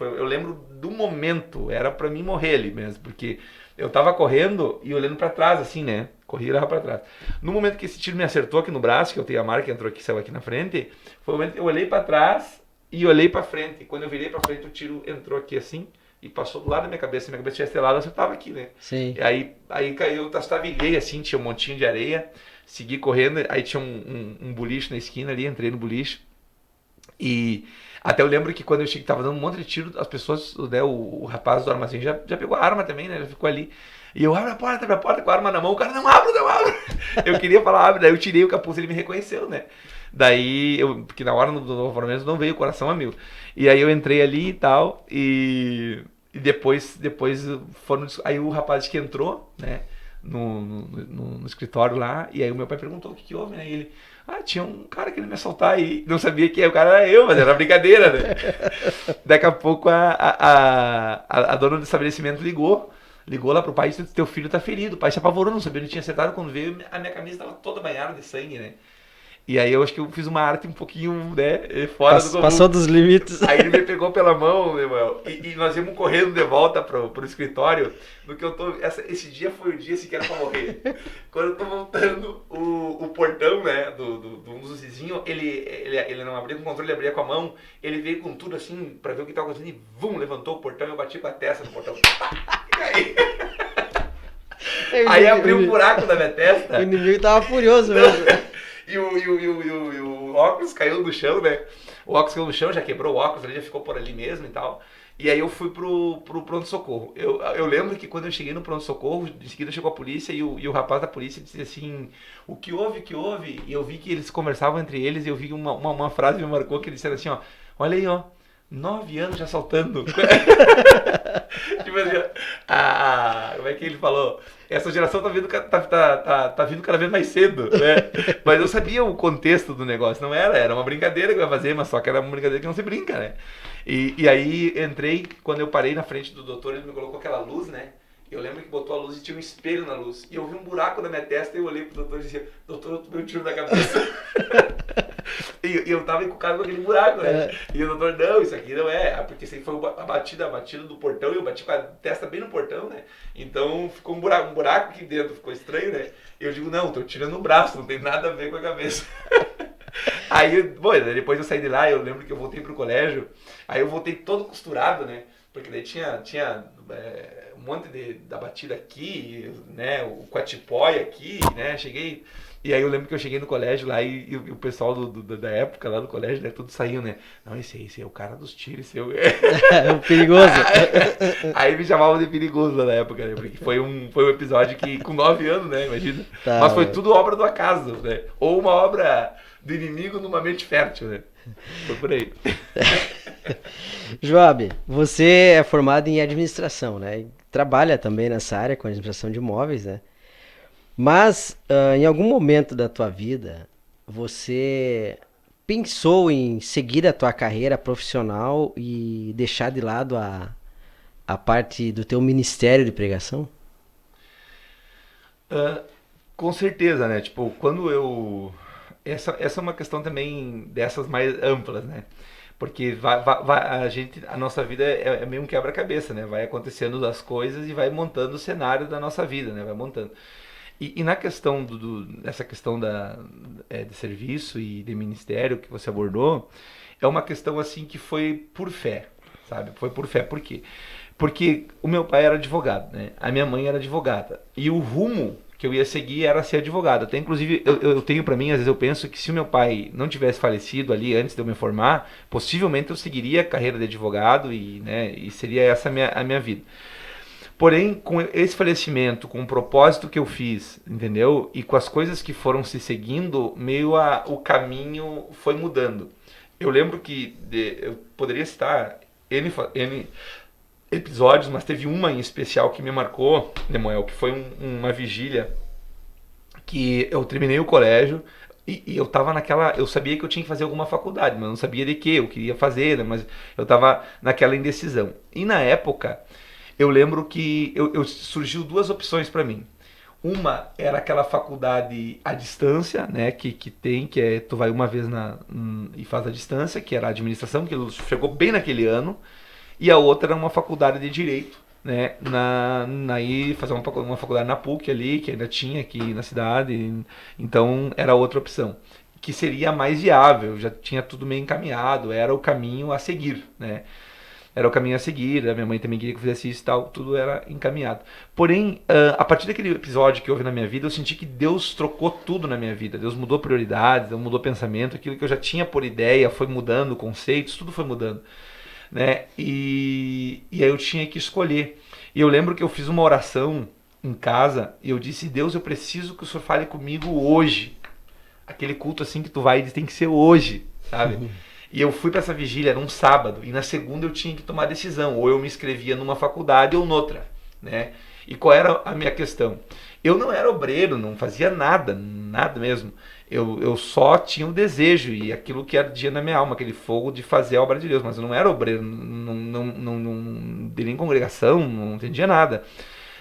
eu lembro do momento, era pra mim morrer ali mesmo, porque Eu tava correndo e olhando pra trás, assim, né? Corri e olhava pra trás. No momento que esse tiro me acertou aqui no braço, que eu tenho a marca que entrou aqui, saiu aqui na frente, foi o momento que eu olhei pra trás e olhei pra frente. E quando eu virei pra frente, o tiro entrou aqui assim e passou do lado da minha cabeça. Se minha cabeça tivesse estelada, eu tava aqui, né? Sim. E aí caiu, eu tastavilhei assim, tinha um montinho de areia, segui correndo, aí tinha um boliche na esquina ali, entrei no boliche. E até eu lembro que quando eu cheguei, tava dando um monte de tiro, as pessoas, né, o rapaz do armazém já pegou a arma também, né? Já ficou ali. E eu abro a porta com a arma na mão, o cara, não abro. Eu queria falar, abre, daí eu tirei o capuz, ele me reconheceu, né? Daí, porque na hora do alforramento não veio o coração a mil. E aí eu entrei ali e tal, e depois foram, aí o rapaz que entrou, né, no escritório lá, e aí o meu pai perguntou o que houve, né? E ele, tinha um cara querendo me assaltar aí, não sabia que o cara era eu, mas era brincadeira, né? Daqui a pouco a dona do estabelecimento ligou lá pro pai e disse, teu filho tá ferido. O pai se apavorou, não sabia, ele tinha acertado. Quando veio, a minha camisa tava toda banhada de sangue, né? E aí eu acho que eu fiz uma arte um pouquinho, né, fora do comum. Passou dos limites. Aí ele me pegou pela mão, meu irmão, e nós íamos correndo de volta pro escritório. No que eu tô, esse dia foi o dia assim, que era pra morrer. Quando eu tô montando o portão, né, do um dos vizinhos, ele não abria com o controle, ele abria com a mão. Ele veio com tudo assim, pra ver o que tava acontecendo, e levantou o portão e eu bati com a testa no portão. E aí... Aí abriu um buraco na minha testa. O inimigo tava furioso mesmo. E o óculos caiu no chão, né? O óculos caiu no chão, já quebrou o óculos, ele já ficou por ali mesmo e tal. E aí eu fui pro pronto-socorro. Eu lembro que quando eu cheguei no pronto-socorro, em seguida chegou a polícia e o rapaz da polícia disse assim, o que houve? E eu vi que eles conversavam entre eles e eu vi uma frase que me marcou, que eles disseram assim, ó, olha aí, ó, 9 anos já assaltando. Tipo assim, como é que ele falou? Essa geração tá vindo cada vez mais cedo, né? Mas eu sabia o contexto do negócio, não era uma brincadeira que eu ia fazer, mas só que era uma brincadeira que não se brinca, né? E aí entrei, quando eu parei na frente do doutor, ele me colocou aquela luz, né? Eu lembro que botou a luz e tinha um espelho na luz. E eu vi um buraco na minha testa e eu olhei pro doutor e disse, doutor, eu tomei um tiro na cabeça. E eu tava encucado com aquele buraco, né? E o doutor, não, isso aqui não é. Porque isso aí foi a batida do portão e eu bati com a testa bem no portão, né? Então ficou um buraco aqui dentro, ficou estranho, né? E eu digo, não, tô tirando o braço, não tem nada a ver com a cabeça. Aí, bom, depois eu saí de lá, eu lembro que eu voltei pro colégio, aí eu voltei todo costurado, né? Porque daí tinha um monte da batida aqui, né? O quatipóia aqui, né? Cheguei... E aí eu lembro que eu cheguei no colégio lá e o pessoal da época lá do colégio, né? Tudo saiu, né? Não, esse é o cara dos tiros, esse é o... É o perigoso. Aí me chamavam de perigoso lá na época, né? Porque foi um episódio que, com 9 anos, né? Imagina. Tá, mas foi tudo obra do acaso, né? Ou uma obra do inimigo numa mente fértil, né? Foi por aí. Joab, você é formado em administração, né? E trabalha também nessa área com administração de imóveis, né? Mas em algum momento da tua vida, você pensou em seguir a tua carreira profissional e deixar de lado a parte do teu ministério de pregação? Com certeza, né? Tipo, quando eu... Essa é uma questão também dessas mais amplas, né? Porque a nossa vida é meio um quebra-cabeça, né? Vai acontecendo as coisas e vai montando o cenário da nossa vida, né? Vai montando. E na questão dessa questão de serviço e de ministério que você abordou, é uma questão assim que foi por fé, sabe? Foi por fé. Por quê? Porque o meu pai era advogado, né? A minha mãe era advogada. E o rumo que eu ia seguir era ser advogado. Até inclusive eu tenho pra mim, às vezes eu penso que se o meu pai não tivesse falecido ali antes de eu me formar, possivelmente eu seguiria a carreira de advogado e seria essa a minha vida. Porém, com esse falecimento, com o propósito que eu fiz, entendeu? E com as coisas que foram se seguindo, meio o caminho foi mudando. Eu lembro que eu poderia citar N episódios, mas teve uma em especial que me marcou, Nemoel, que foi uma vigília que eu terminei o colégio e eu tava eu sabia que eu tinha que fazer alguma faculdade, mas não sabia de que eu queria fazer, né? Mas eu tava naquela indecisão. E na época... Eu lembro que surgiu duas opções para mim. Uma era aquela faculdade à distância, né, que tu vai uma vez e faz a distância, que era a administração, que chegou bem naquele ano. E a outra era uma faculdade de direito, né, aí fazer uma faculdade na PUC ali, que ainda tinha aqui na cidade, então era outra opção, que seria mais viável, já tinha tudo meio encaminhado, era o caminho a seguir, né? Era o caminho a seguir, a minha mãe também queria que eu fizesse isso e tal, tudo era encaminhado. Porém, a partir daquele episódio que houve na minha vida, eu senti que Deus trocou tudo na minha vida. Deus mudou prioridades, Deus mudou pensamento, aquilo que eu já tinha por ideia foi mudando, conceitos, tudo foi mudando, né? E aí eu tinha que escolher. E eu lembro que eu fiz uma oração em casa e eu disse: Deus, eu preciso que o Senhor fale comigo hoje. Aquele culto assim que tu vai e diz, tem que ser hoje, sabe? E eu fui para essa vigília, era um sábado, e na segunda eu tinha que tomar decisão, ou eu me inscrevia numa faculdade ou noutra, né? E qual era a minha questão? Eu não era obreiro, não fazia nada, nada mesmo. Eu só tinha o desejo e aquilo que ardia na minha alma, aquele fogo de fazer a obra de Deus, mas eu não era obreiro, não dei nem congregação, não entendia nada.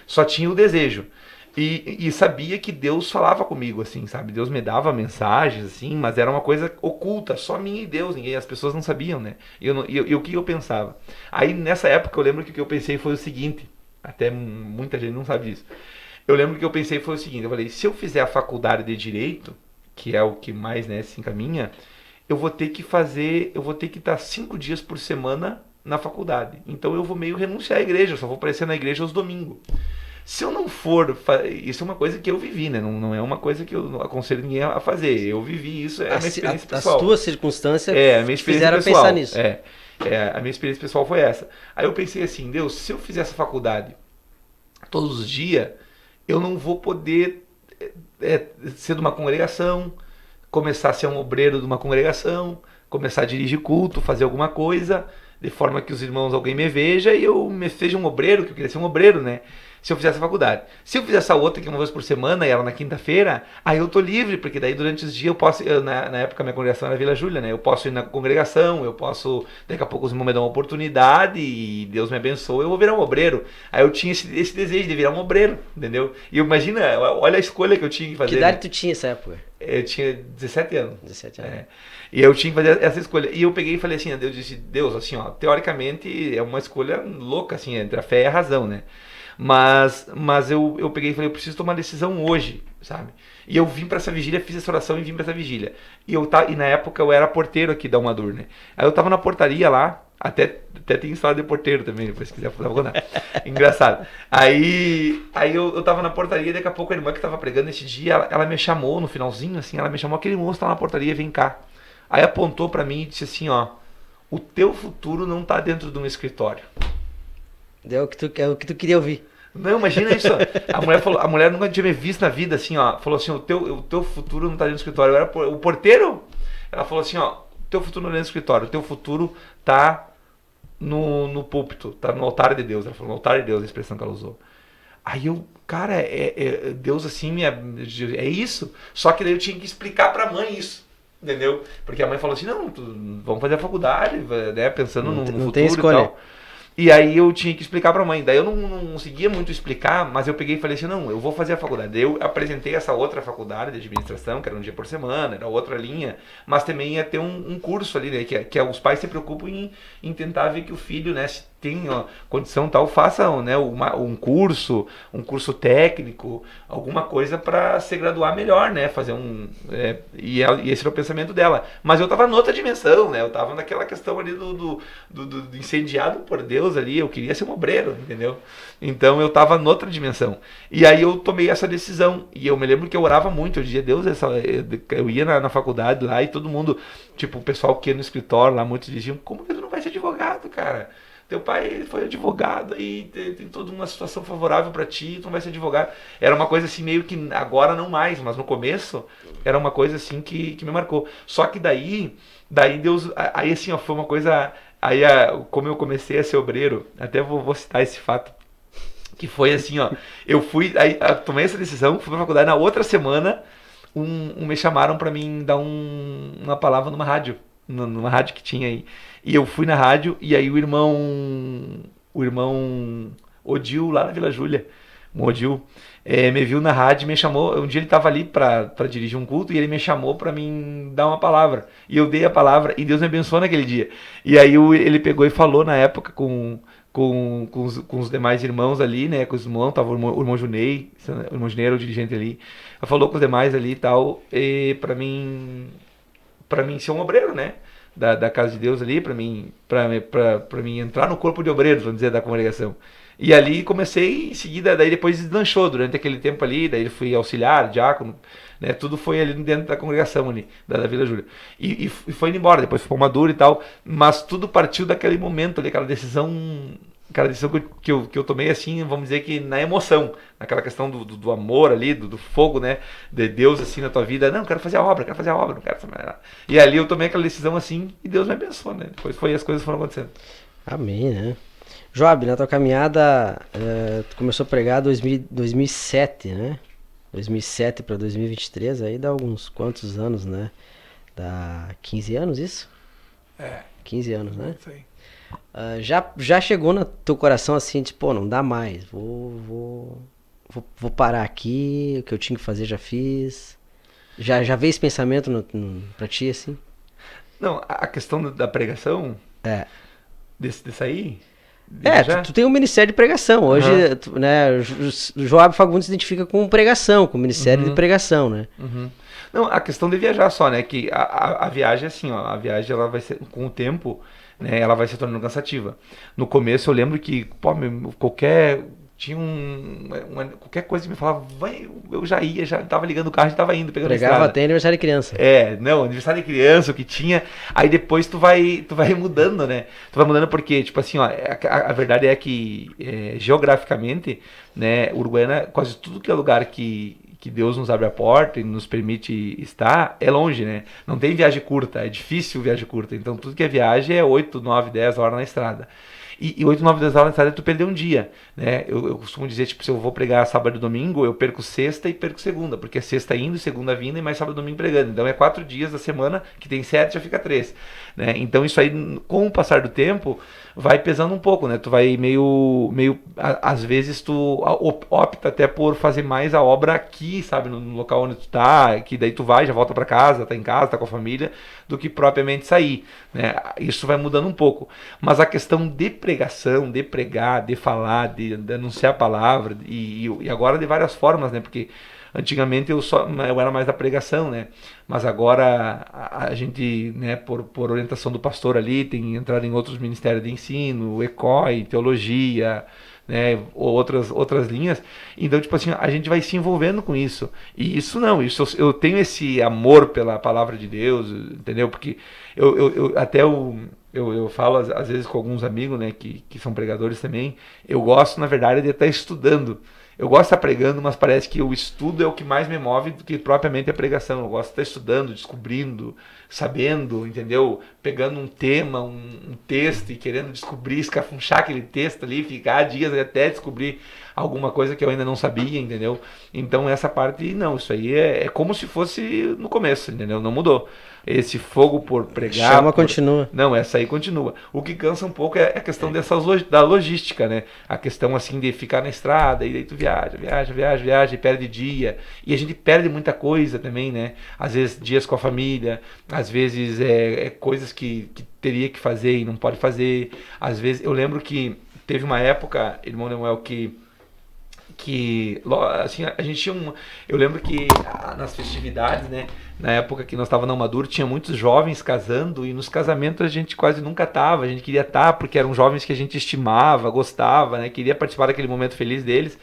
Só tinha o desejo. E sabia que Deus falava comigo, assim, sabe? Deus me dava mensagens, assim, mas era uma coisa oculta, só minha e Deus, ninguém, as pessoas não sabiam, né? E o que eu pensava? Aí, nessa época, eu lembro que o que eu pensei foi o seguinte, até muita gente não sabe disso. Eu lembro que eu pensei foi o seguinte, eu falei, se eu fizer a faculdade de Direito, que é o que mais, né, se encaminha, eu vou ter que estar 5 dias por semana na faculdade. Então eu vou meio renunciar à igreja, eu só vou aparecer na igreja aos domingos. Se eu não for, isso é uma coisa que eu vivi, né? Não é uma coisa que eu aconselho ninguém a fazer. Eu vivi isso, é a minha experiência pessoal. As tuas circunstâncias a minha experiência fizeram pessoal. pensar nisso. A minha experiência pessoal foi essa. Aí eu pensei assim, Deus, se eu fizer essa faculdade todos os dias, eu não vou poder ser de uma congregação, começar a ser um obreiro de uma congregação, começar a dirigir culto, fazer alguma coisa, de forma que os irmãos, alguém me veja e eu me seja um obreiro, que eu queria ser um obreiro, né? Se eu fizesse a faculdade. Se eu fizesse essa outra, que é uma vez por semana, e ela na quinta-feira, aí eu tô livre, porque daí durante os dias eu posso, na época minha congregação era Vila Júlia, né? Eu posso ir na congregação, eu posso, daqui a pouco os irmãos me dão uma oportunidade e Deus me abençoe, eu vou virar um obreiro. Aí eu tinha esse desejo de virar um obreiro, entendeu? E imagina, olha a escolha que eu tinha que fazer. Que idade tu tinha nessa época? Eu tinha 17 anos. 17 anos. E eu tinha que fazer essa escolha. E eu peguei e falei assim, eu disse, Deus, assim, ó, teoricamente é uma escolha louca, assim, entre a fé e a razão, né? Mas eu peguei e falei, eu preciso tomar uma decisão hoje, sabe? E eu vim para essa vigília, fiz essa oração e vim para essa vigília. E na época eu era porteiro aqui da Umadur, né? Aí eu tava na portaria lá, até tem história de porteiro também, depois se quiser vou contar. Engraçado. Aí eu tava na portaria, daqui a pouco a irmã que tava pregando esse dia, ela me chamou no finalzinho, assim, ela me chamou, aquele moço tá na portaria, vem cá. Aí apontou para mim e disse assim, ó, o teu futuro não tá dentro de um escritório. É o que tu queria ouvir. Não, imagina isso. A mulher nunca tinha me visto na vida, assim, ó. Falou assim, o teu futuro não tá dentro do escritório. Eu era o porteiro. Ela falou assim, ó, o teu futuro não é dentro do escritório. O teu futuro tá no púlpito, tá no altar de Deus. Ela falou, no altar de Deus, a expressão que ela usou. Aí eu, cara, Deus assim, é isso. Só que daí eu tinha que explicar pra mãe isso. Entendeu? Porque a mãe falou assim, não, vamos fazer a faculdade, né, pensando no futuro tem escolha. e tal. E aí eu tinha que explicar pra mãe. Daí eu não conseguia muito explicar, mas eu peguei e falei assim, não, eu vou fazer a faculdade. Daí eu apresentei essa outra faculdade de administração, que era um dia por semana, era outra linha, mas também ia ter um curso ali, né, que os pais se preocupam em tentar ver que o filho, né, se tem condição tal, faça, né, um curso técnico, alguma coisa para se graduar melhor, né, fazer e esse era o pensamento dela. Mas eu tava noutra dimensão, né, eu tava naquela questão ali do incendiado por Deus ali, eu queria ser um obreiro, entendeu? Então eu tava noutra dimensão. E aí eu tomei essa decisão, e eu me lembro que eu orava muito, eu dizia, Deus, eu ia na faculdade lá e todo mundo, tipo, o pessoal que ia no escritório lá, muitos diziam, como que tu não vai ser advogado, cara? Teu pai foi advogado e tem toda uma situação favorável para ti, tu não vai ser advogado. Era uma coisa assim, meio que agora não mais, mas no começo era uma coisa assim que me marcou. Só que daí Deus, aí assim, ó, foi uma coisa, aí como eu comecei a ser obreiro, até vou citar esse fato, que foi assim, ó, eu fui, aí tomei essa decisão, fui pra faculdade, na outra semana, me chamaram para mim dar uma palavra numa rádio que tinha aí. E eu fui na rádio e aí o irmão Odil, lá na Vila Júlia, o Odil, me viu na rádio e me chamou. Um dia ele estava ali para dirigir um culto e ele me chamou para mim dar uma palavra. E eu dei a palavra e Deus me abençoou naquele dia. E aí ele pegou e falou na época com com os demais irmãos ali, né? Com os irmãos, tava o irmão Junei, o irmão Junei era o dirigente ali. Ela falou com os demais ali e tal, e pra mim ser um obreiro, né? Da casa de Deus ali, pra mim entrar no corpo de obreiros, vamos dizer, da congregação. E ali comecei em seguida, daí depois deslanchou durante aquele tempo ali, daí fui auxiliar, diácono, né? Tudo foi ali dentro da congregação ali, da Vila Júlia. E foi indo embora, depois fui pra Maduro e tal, mas tudo partiu daquele momento ali, aquela decisão que eu tomei assim, vamos dizer que na emoção, naquela questão do amor ali, do fogo, né, de Deus assim na tua vida. Não, quero fazer a obra, não quero fazer nada. E ali eu tomei aquela decisão assim e Deus me abençoou, né? Depois as coisas foram acontecendo. Amém, né? Joab, na tua caminhada, tu começou a pregar em 2007, né? 2007 para 2023, aí dá alguns quantos anos, né? Dá 15 anos isso? 15 anos, né? Isso aí. Já chegou no teu coração assim, tipo, pô, não dá mais, vou parar aqui, o que eu tinha que fazer já fiz. Já veio esse pensamento pra ti, assim? Não, a questão da pregação, É. desse aí, já? Tu tem um ministério de pregação. Hoje, né, o Joab Fagundes se identifica com pregação, com o ministério de pregação, né? Não, a questão de viajar só, né? Que a viagem é assim, ó. A viagem, ela vai ser, com o tempo, né? Ela vai se tornando cansativa. No começo, eu lembro que, pô, qualquer coisa que me falava, eu já tava ligando o carro, já tava indo, pegando a Pregava estrada. até aniversário de criança. Não, aniversário de criança, o que tinha. Aí depois tu vai mudando, né? Tu vai mudando porque, tipo assim, ó, a verdade é que geograficamente, né, Uruguaiana, quase tudo que é lugar que Deus nos abre a porta e nos permite estar, é longe, né? Não tem viagem curta, é difícil viagem curta. Então tudo que é viagem é 8, 9, 10 horas na estrada. E 8, 9, 10 horas na estrada tu perdeu um dia, né? Eu costumo dizer, tipo, se eu vou pregar sábado e domingo, eu perco sexta e perco segunda, porque é sexta indo, segunda vindo e mais sábado e domingo pregando. Então é 4 dias da semana, que tem 7, já fica 3, né? Então isso aí, com o passar do tempo, vai pesando um pouco, né? Tu vai às vezes tu opta até por fazer mais a obra aqui, sabe? No local onde tu tá, que daí tu vai, já volta pra casa, tá em casa, tá com a família, do que propriamente sair, né? Isso vai mudando um pouco. Mas a questão de pregação, de pregar, de falar, de anunciar a palavra, e agora de várias formas, né? Porque antigamente eu era mais da pregação, né? Mas agora a gente, né, por orientação do pastor ali, tem entrado em outros ministérios de ensino, ECOI, teologia, né, outras linhas. Então, tipo assim, a gente vai se envolvendo com isso. E isso eu tenho esse amor pela palavra de Deus, entendeu? Porque eu falo às vezes com alguns amigos, né, que são pregadores também. Eu gosto, na verdade, de estar estudando. Eu gosto de estar pregando, mas parece que o estudo é o que mais me move do que propriamente a pregação. Eu gosto de estar estudando, descobrindo, sabendo, entendeu? Pegando um tema, um texto e querendo descobrir, escafunchar aquele texto ali, ficar dias até descobrir alguma coisa que eu ainda não sabia, entendeu? Então essa parte, não, isso aí é como se fosse no começo, entendeu? Não mudou. Esse fogo por pregar... Chama continua. Não, essa aí continua. O que cansa um pouco é a questão da logística, né? A questão assim de ficar na estrada, e daí tu viaja, e perde dia. E a gente perde muita coisa também, né? Às vezes dias com a família, às vezes coisas que teria que fazer e não pode fazer. Às vezes, eu lembro que teve uma época, irmão Lemuel, que assim, a gente tinha eu lembro que nas festividades, né, na época que nós estávamos na Maduro, tinha muitos jovens casando, e nos casamentos a gente quase nunca estava. A gente queria estar porque eram jovens que a gente estimava, gostava, né, queria participar daquele momento feliz deles.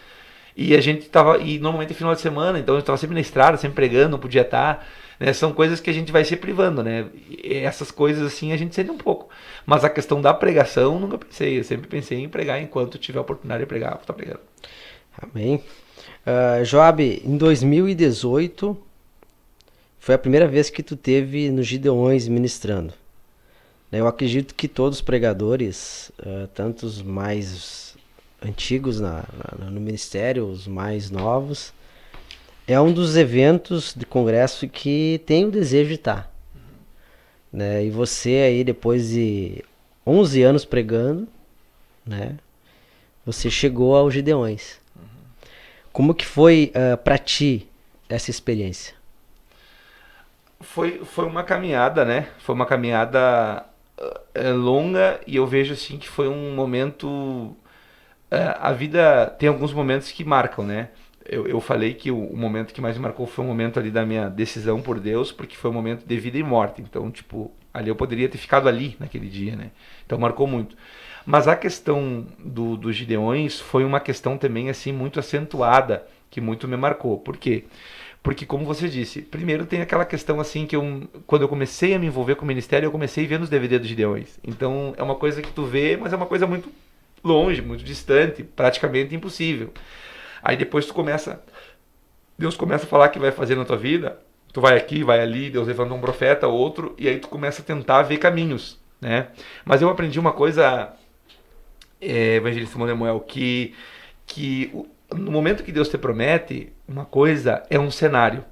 E a gente estava, e normalmente é final de semana, então a gente estava sempre na estrada, sempre pregando, não podia estar, né? São coisas que a gente vai se privando, né? E essas coisas assim a gente sente um pouco. Mas a questão da pregação, nunca pensei. Eu sempre pensei em pregar enquanto tiver a oportunidade de pregar, vou estar pregando. Amém. Joab, em 2018 foi a primeira vez que tu teve nos Gideões ministrando. Eu acredito que todos os pregadores, tanto os mais antigos no ministério, os mais novos, é um dos eventos de congresso que tem o desejo de estar. Né? E você aí, depois de 11 anos pregando, né, você chegou aos Gideões. Como que foi para ti essa experiência? Foi uma caminhada, né? Foi uma caminhada longa, e eu vejo assim que foi um momento. A vida tem alguns momentos que marcam, né? Eu falei que o momento que mais me marcou foi o momento ali da minha decisão por Deus, porque foi um momento de vida e morte. Então, tipo, ali eu poderia ter ficado ali naquele dia, né? Então marcou muito. Mas a questão dos Gideões foi uma questão também assim muito acentuada, que muito me marcou. Por quê? Porque, como você disse, primeiro tem aquela questão assim que quando eu comecei a me envolver com o ministério, eu comecei vendo os DVD dos Gideões. Então é uma coisa que tu vê, mas é uma coisa muito longe, muito distante, praticamente impossível. Aí depois Deus começa a falar que vai fazer na tua vida, tu vai aqui, vai ali, Deus levanta um profeta, outro, e aí tu começa a tentar ver caminhos, né? Mas eu aprendi uma coisa, evangelista Manuel, que no momento que Deus te promete uma coisa, é um cenário.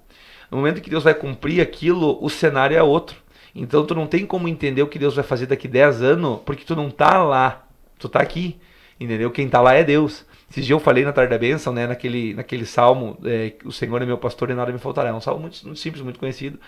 No momento que Deus vai cumprir aquilo, o cenário é outro. Então tu não tem como entender o que Deus vai fazer daqui 10 anos, porque tu não tá lá, tu tá aqui, entendeu? Quem tá lá é Deus. Esses dias eu falei na Tarde da Bênção, né, naquele salmo, o Senhor é meu pastor e nada me faltará. É um salmo muito, muito simples, muito conhecido,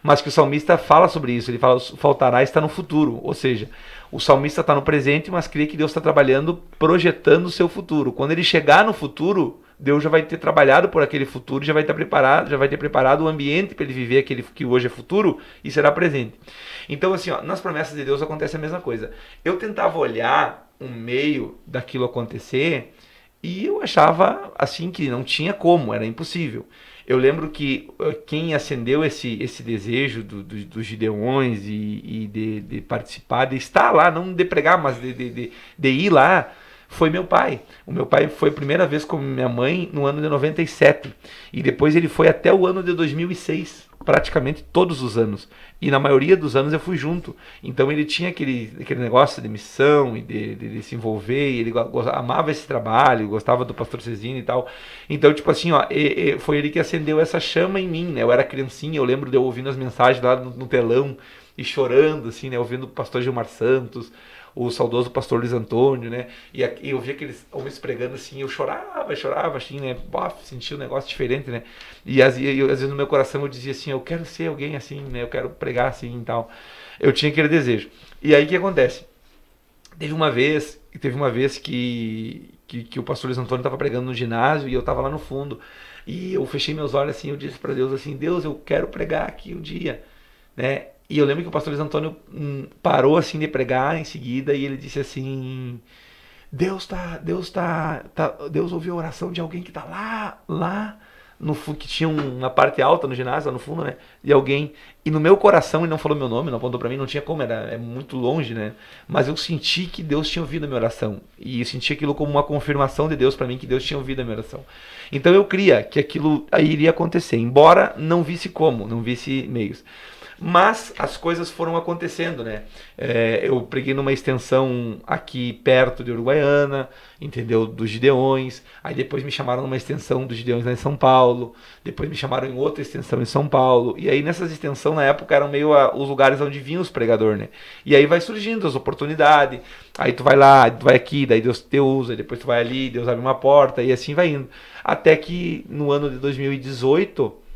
mas que o salmista fala sobre isso. Ele fala, faltará está no futuro, ou seja, o salmista está no presente, mas crê que Deus está trabalhando, projetando o seu futuro. Quando ele chegar no futuro, Deus já vai ter trabalhado por aquele futuro, já vai ter preparado o ambiente para ele viver aquele que hoje é futuro e será presente. Então, assim, ó, nas promessas de Deus acontece a mesma coisa. Eu tentava olhar um meio daquilo acontecer e eu achava assim que não tinha como, era impossível. Eu lembro que quem acendeu esse desejo dos Gideões e de participar, de estar lá, não de pregar, mas de ir lá, foi meu pai. O meu pai foi a primeira vez com minha mãe no ano de 97. E depois ele foi até o ano de 2006, praticamente todos os anos. E na maioria dos anos eu fui junto. Então ele tinha aquele negócio de missão e de se envolver. E ele amava esse trabalho, gostava do pastor Cezino e tal. Então, tipo assim, ó, foi ele que acendeu essa chama em mim, né? Eu era criancinha, eu lembro de eu ouvindo as mensagens lá no telão e chorando, assim, né? Ouvindo o pastor Gilmar Santos, o saudoso pastor Luiz Antônio, né? E eu via aqueles homens pregando assim, eu chorava assim, né? Sentia um negócio diferente, né? E às vezes no meu coração eu dizia assim, eu quero ser alguém assim, né? Eu quero pregar assim e tal. Eu tinha aquele desejo. E aí o que acontece? Teve uma vez que o pastor Luiz Antônio estava pregando no ginásio e eu estava lá no fundo. E eu fechei meus olhos assim, eu disse para Deus assim, Deus, eu quero pregar aqui um dia, né? E eu lembro que o pastor Luiz Antônio parou assim de pregar em seguida e ele disse assim: Deus ouviu a oração de alguém que tá lá no fundo, que tinha uma parte alta no ginásio, lá no fundo, né? E alguém. E no meu coração, ele não falou meu nome, não apontou pra mim, não tinha como, é muito longe, né? Mas eu senti que Deus tinha ouvido a minha oração. E eu senti aquilo como uma confirmação de Deus pra mim, que Deus tinha ouvido a minha oração. Então eu cria que aquilo aí iria acontecer, embora não visse como, não visse meios. Mas as coisas foram acontecendo, né? Eu preguei numa extensão aqui perto de Uruguaiana, entendeu? Dos Gideões. Aí depois me chamaram numa extensão dos Gideões lá em São Paulo. Depois me chamaram em outra extensão em São Paulo. E aí nessas extensões, na época, eram meio os lugares onde vinham os pregadores, né? E aí vai surgindo as oportunidades. Aí tu vai lá, tu vai aqui, daí Deus te usa. Depois tu vai ali, Deus abre uma porta. E assim vai indo. Até que no ano de 2018...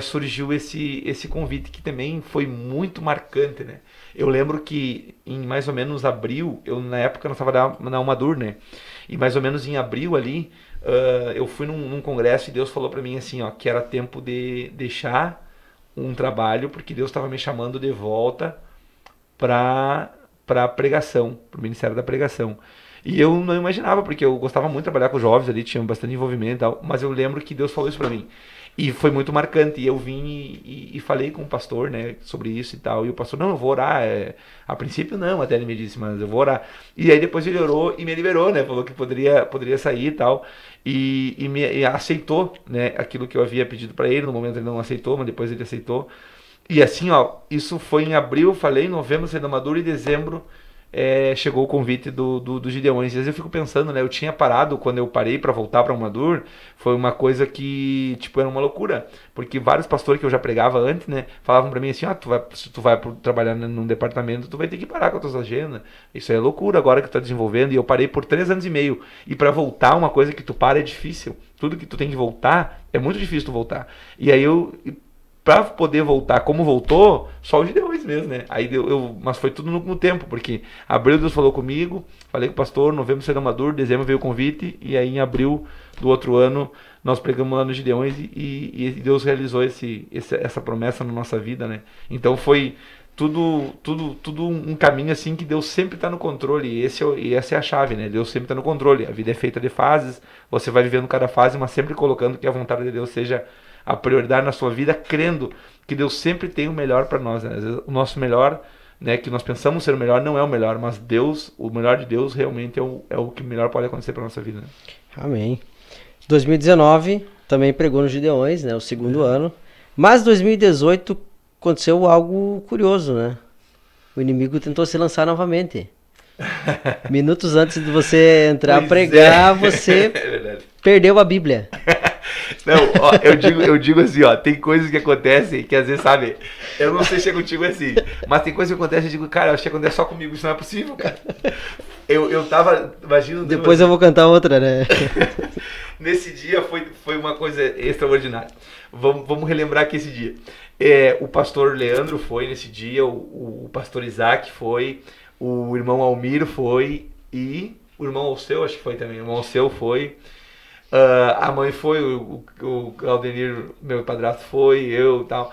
surgiu esse convite que também foi muito marcante, né? Eu lembro que em mais ou menos abril, na época eu estava na Almadur, né? E mais ou menos em abril ali, eu fui num congresso e Deus falou para mim assim, ó, que era tempo de deixar um trabalho, porque Deus estava me chamando de volta para pregação, para o Ministério da Pregação. E eu não imaginava, porque eu gostava muito de trabalhar com jovens ali, tinha bastante envolvimento e tal, mas eu lembro que Deus falou isso para mim. E foi muito marcante. E eu vim e falei com o pastor, né, sobre isso e tal. E o pastor, não, eu vou orar. A princípio não, até ele me disse, mas eu vou orar. E aí depois ele orou e me liberou, né, falou que poderia sair e tal. E aceitou, né, aquilo que eu havia pedido para ele. No momento ele não aceitou, mas depois ele aceitou. E assim, ó, isso foi em abril, eu falei, em novembro, saí da Madura, e em dezembro chegou o convite do Gideões. Às vezes eu fico pensando, né? Eu tinha parado, quando eu parei para voltar para Madur, foi uma coisa que, tipo, era uma loucura. Porque vários pastores que eu já pregava antes, né? Falavam para mim assim, se tu vai trabalhar num departamento, tu vai ter que parar com as tuas agendas. Isso é loucura agora que tu tá desenvolvendo. E eu parei por 3 anos e meio. E para voltar, uma coisa que tu para é difícil. Tudo que tu tem que voltar, é muito difícil tu voltar. E aí eu pra poder voltar como voltou, só os Gideões mesmo, né? Aí mas foi tudo no tempo, porque abril Deus falou comigo, falei com o pastor, novembro será maduro, dezembro veio o convite, e aí em abril do outro ano nós pregamos lá nos Gideões e Deus realizou essa promessa na nossa vida, né? Então foi tudo um caminho assim que Deus sempre está no controle, e essa é a chave, né? Deus sempre está no controle. A vida é feita de fases, você vai vivendo cada fase, mas sempre colocando que a vontade de Deus seja a prioridade na sua vida, crendo que Deus sempre tem o melhor para nós, né? Às vezes, o nosso melhor, né, que nós pensamos ser o melhor, não é o melhor, mas Deus, o melhor de Deus realmente é o que melhor pode acontecer para nossa vida, né? Amém. 2019 também pregou nos Gideões, né? O segundo ano. Mas 2018 aconteceu algo curioso, né? O inimigo tentou se lançar novamente. Minutos antes de você entrar a pregar, você perdeu a Bíblia. Não, ó, eu digo assim, ó, tem coisas que acontecem que às vezes, sabe, eu não sei se é contigo assim, mas tem coisas que acontecem e eu digo, cara, eu acho que acontece só comigo, isso não é possível, cara. Eu tava, imagina... Depois eu vou cantar outra, né? Nesse dia foi uma coisa extraordinária. Vamos relembrar aqui esse dia. O pastor Leandro foi nesse dia, o pastor Isaac foi, o irmão Almiro foi e o irmão Alceu, acho que foi também, o irmão Alceu foi, a mãe foi, o Claudenir, meu padrasto foi, eu e tal.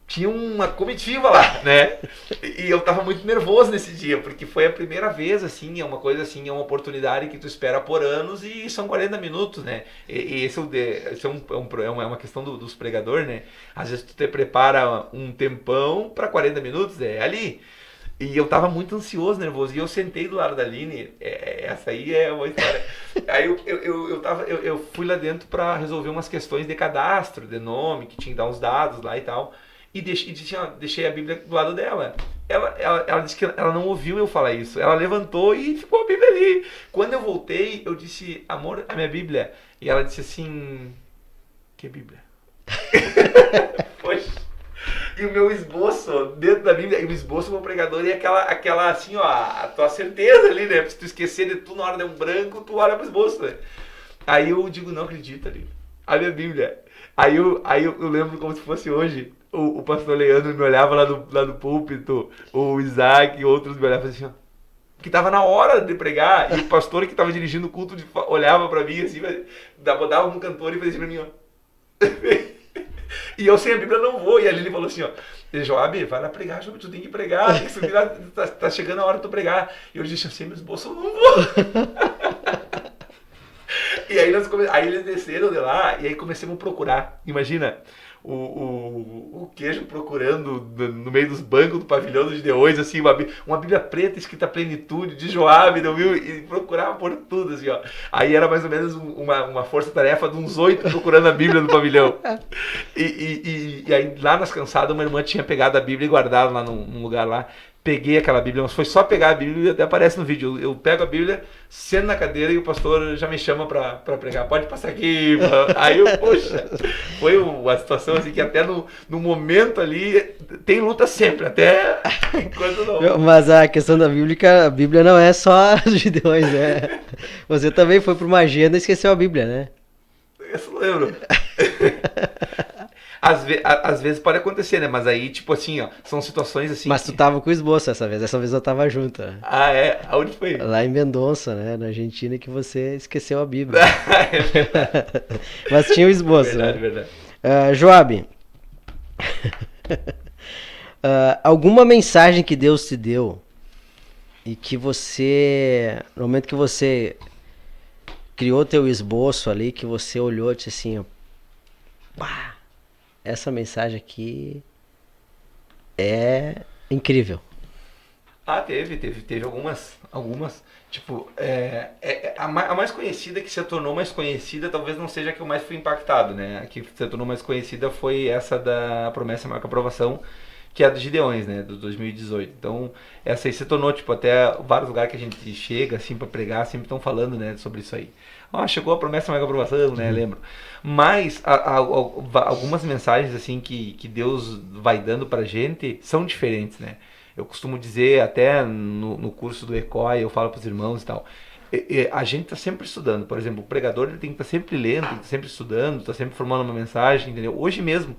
Tinha uma comitiva lá, né? E eu tava muito nervoso nesse dia, porque foi a primeira vez, assim, é uma coisa assim, é uma oportunidade que tu espera por anos e são 40 minutos, né? E esse é uma questão dos pregadores, né? Às vezes tu te prepara um tempão para 40 minutos, é ali. E eu tava muito ansioso, nervoso, e eu sentei do lado da Aline, essa aí é uma história. Aí eu fui lá dentro para resolver umas questões de cadastro, de nome, que tinha que dar uns dados lá e tal. E deixei a Bíblia do lado dela. Ela disse que ela não ouviu eu falar isso. Ela levantou e ficou a Bíblia ali. Quando eu voltei, eu disse, amor, a minha Bíblia. E ela disse assim, que Bíblia? Poxa. E o meu esboço dentro da Bíblia, e o esboço do meu pregador é aquela assim, ó, a tua certeza ali, né? Se tu esquecer de tu na hora de um branco, tu olha pro esboço, né? Aí eu digo, não acredita ali. A minha Bíblia. Aí eu lembro como se fosse hoje. O pastor Leandro me olhava lá do púlpito, o Isaac e outros me olhavam assim, ó, que tava na hora de pregar, e o pastor que tava dirigindo o culto olhava pra mim assim, dava um cantor e fazia assim pra mim, ó. E eu sem a Bíblia não vou, e ali ele falou assim, ó, Joab, vai lá pregar, Joab, tu tem que pregar, tem que subir lá, tá chegando a hora de tu pregar. E eu disse assim, meus bolsos eu não vou. E aí aí eles desceram de lá, e aí começamos a procurar, imagina, o queijo procurando no meio dos bancos do pavilhão dos Gideões, assim, uma Bíblia preta escrita Plenitude, de Joab, não viu? E procurava por tudo, assim, ó. Aí era mais ou menos uma força-tarefa de uns 8 procurando a Bíblia no pavilhão. E aí lá nas cansadas, uma irmã tinha pegado a Bíblia e guardado lá num lugar lá. Peguei aquela Bíblia, mas foi só pegar a Bíblia, até aparece no vídeo. Eu pego a Bíblia, sento na cadeira e o pastor já me chama pra pregar. Pode passar aqui. Aí eu, poxa, foi uma situação assim que até no momento ali, tem luta sempre, até quando não. Mas a questão da Bíblia não é só os Gideões, né? Você também foi pra uma agenda e esqueceu a Bíblia, né? Isso eu lembro. Às vezes pode acontecer, né? Mas aí, tipo assim, ó, são situações assim. Mas tu tava com o esboço dessa vez eu tava junto. Né? Ah, é? Aonde foi? Lá em Mendonça, né? Na Argentina, que você esqueceu a Bíblia. Mas tinha o esboço, verdade, né? Verdade. Joab, alguma mensagem que Deus te deu e que você, no momento que você criou teu esboço ali, que você olhou e disse assim, ó, pá, essa mensagem aqui é incrível. Ah, teve algumas, tipo, a mais conhecida, que se tornou mais conhecida, talvez não seja a que eu mais fui impactado, né? A que se tornou mais conhecida foi essa da Promessa Marca Aprovação, que é a dos Gideões, né, do 2018. Então, essa aí se tornou, tipo, até vários lugares que a gente chega, assim, pra pregar, sempre estão falando, né, sobre isso aí. Chegou a Promessa Marca Aprovação, né, lembro. Mas algumas mensagens, assim, que Deus vai dando pra gente são diferentes, né. Eu costumo dizer, até no curso do ECOI, eu falo pros irmãos e tal, a gente está sempre estudando. Por exemplo, o pregador ele tem que estar sempre lendo, tem que estar sempre estudando, está sempre formando uma mensagem, entendeu? Hoje mesmo,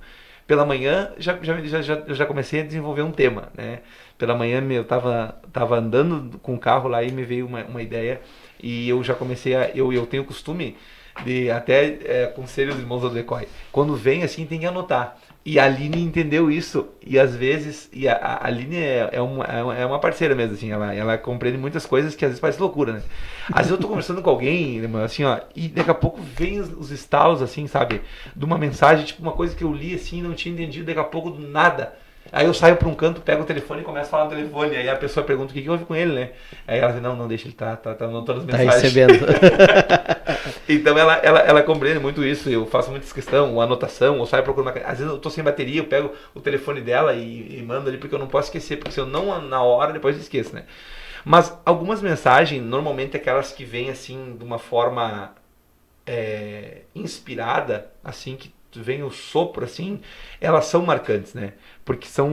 Pela manhã eu já comecei a desenvolver um tema, né? Pela manhã eu tava andando com o carro lá e me veio uma ideia e eu já comecei eu tenho o costume de até aconselho os irmãos do Decoy. Quando vem assim tem que anotar. E a Aline entendeu isso, e às vezes, a Aline é uma parceira mesmo, assim, ela compreende muitas coisas que às vezes parece loucura, né? Às vezes eu tô conversando com alguém, assim, ó, e daqui a pouco vem os estalos, assim, sabe? De uma mensagem, tipo uma coisa que eu li, assim, não tinha entendido, daqui a pouco do nada. Aí eu saio pra um canto, pego o telefone e começo a falar no telefone, aí a pessoa pergunta o que houve com ele, né? Aí ela diz, não, deixa ele tá anotando as mensagens. Tá recebendo. Então ela compreende muito isso, eu faço muita questão, anotação, eu saio procurando às vezes eu tô sem bateria, eu pego o telefone dela e mando ali porque eu não posso esquecer, porque se eu não na hora, depois eu esqueço, né? Mas algumas mensagens, normalmente aquelas que vêm assim de uma forma inspirada, assim, que vem o sopro, assim, elas são marcantes, né? Porque são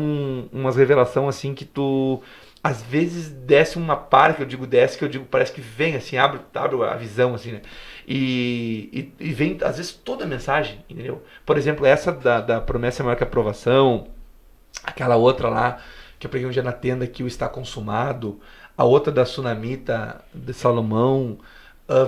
umas revelações assim que tu às vezes desce uma par, que eu digo desce, que eu digo parece que vem assim, abre a visão assim, né? E vem às vezes toda a mensagem, entendeu? Por exemplo, essa da promessa maior que a aprovação, aquela outra lá que eu peguei um dia na tenda que o está consumado, a outra da Sunamita de Salomão,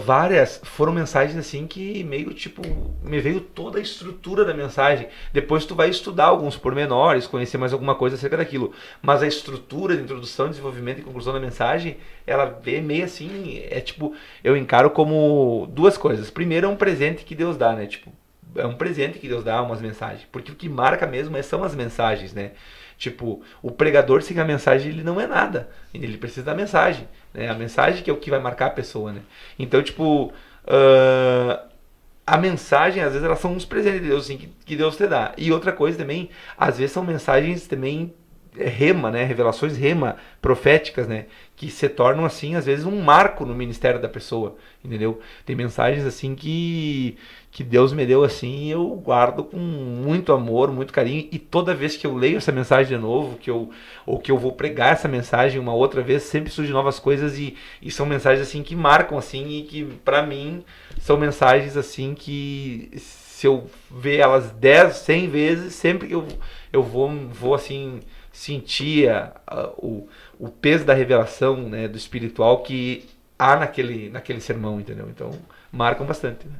várias foram mensagens assim que meio tipo me veio toda a estrutura da mensagem. Depois tu vai estudar alguns pormenores, conhecer mais alguma coisa acerca daquilo, mas a estrutura de introdução, desenvolvimento e conclusão da mensagem, ela vê meio assim, tipo, eu encaro como duas coisas. Primeiro é um presente que Deus dá, né? Tipo, é um presente que Deus dá umas mensagens, porque o que marca mesmo são as mensagens, né? Tipo, o pregador sem a mensagem ele não é nada, ele precisa da mensagem, né? A mensagem que é o que vai marcar a pessoa, né? Então, tipo, a mensagem, às vezes, elas são uns presentes de Deus, assim, que Deus te dá. E outra coisa também, às vezes são mensagens também rema, né? Revelações rema, proféticas, né? Que se tornam, assim, às vezes, um marco no ministério da pessoa, entendeu? Tem mensagens, assim, que Deus me deu, assim, e eu guardo com muito amor, muito carinho, e toda vez que eu leio essa mensagem de novo, ou que eu vou pregar essa mensagem uma outra vez, sempre surgem novas coisas, e são mensagens, assim, que marcam, assim, e que, pra mim, são mensagens, assim, que se eu ver elas 10, 100 vezes, sempre que eu vou assim sentir o peso da revelação, né, do espiritual que há naquele sermão, entendeu? Então, marcam bastante, né?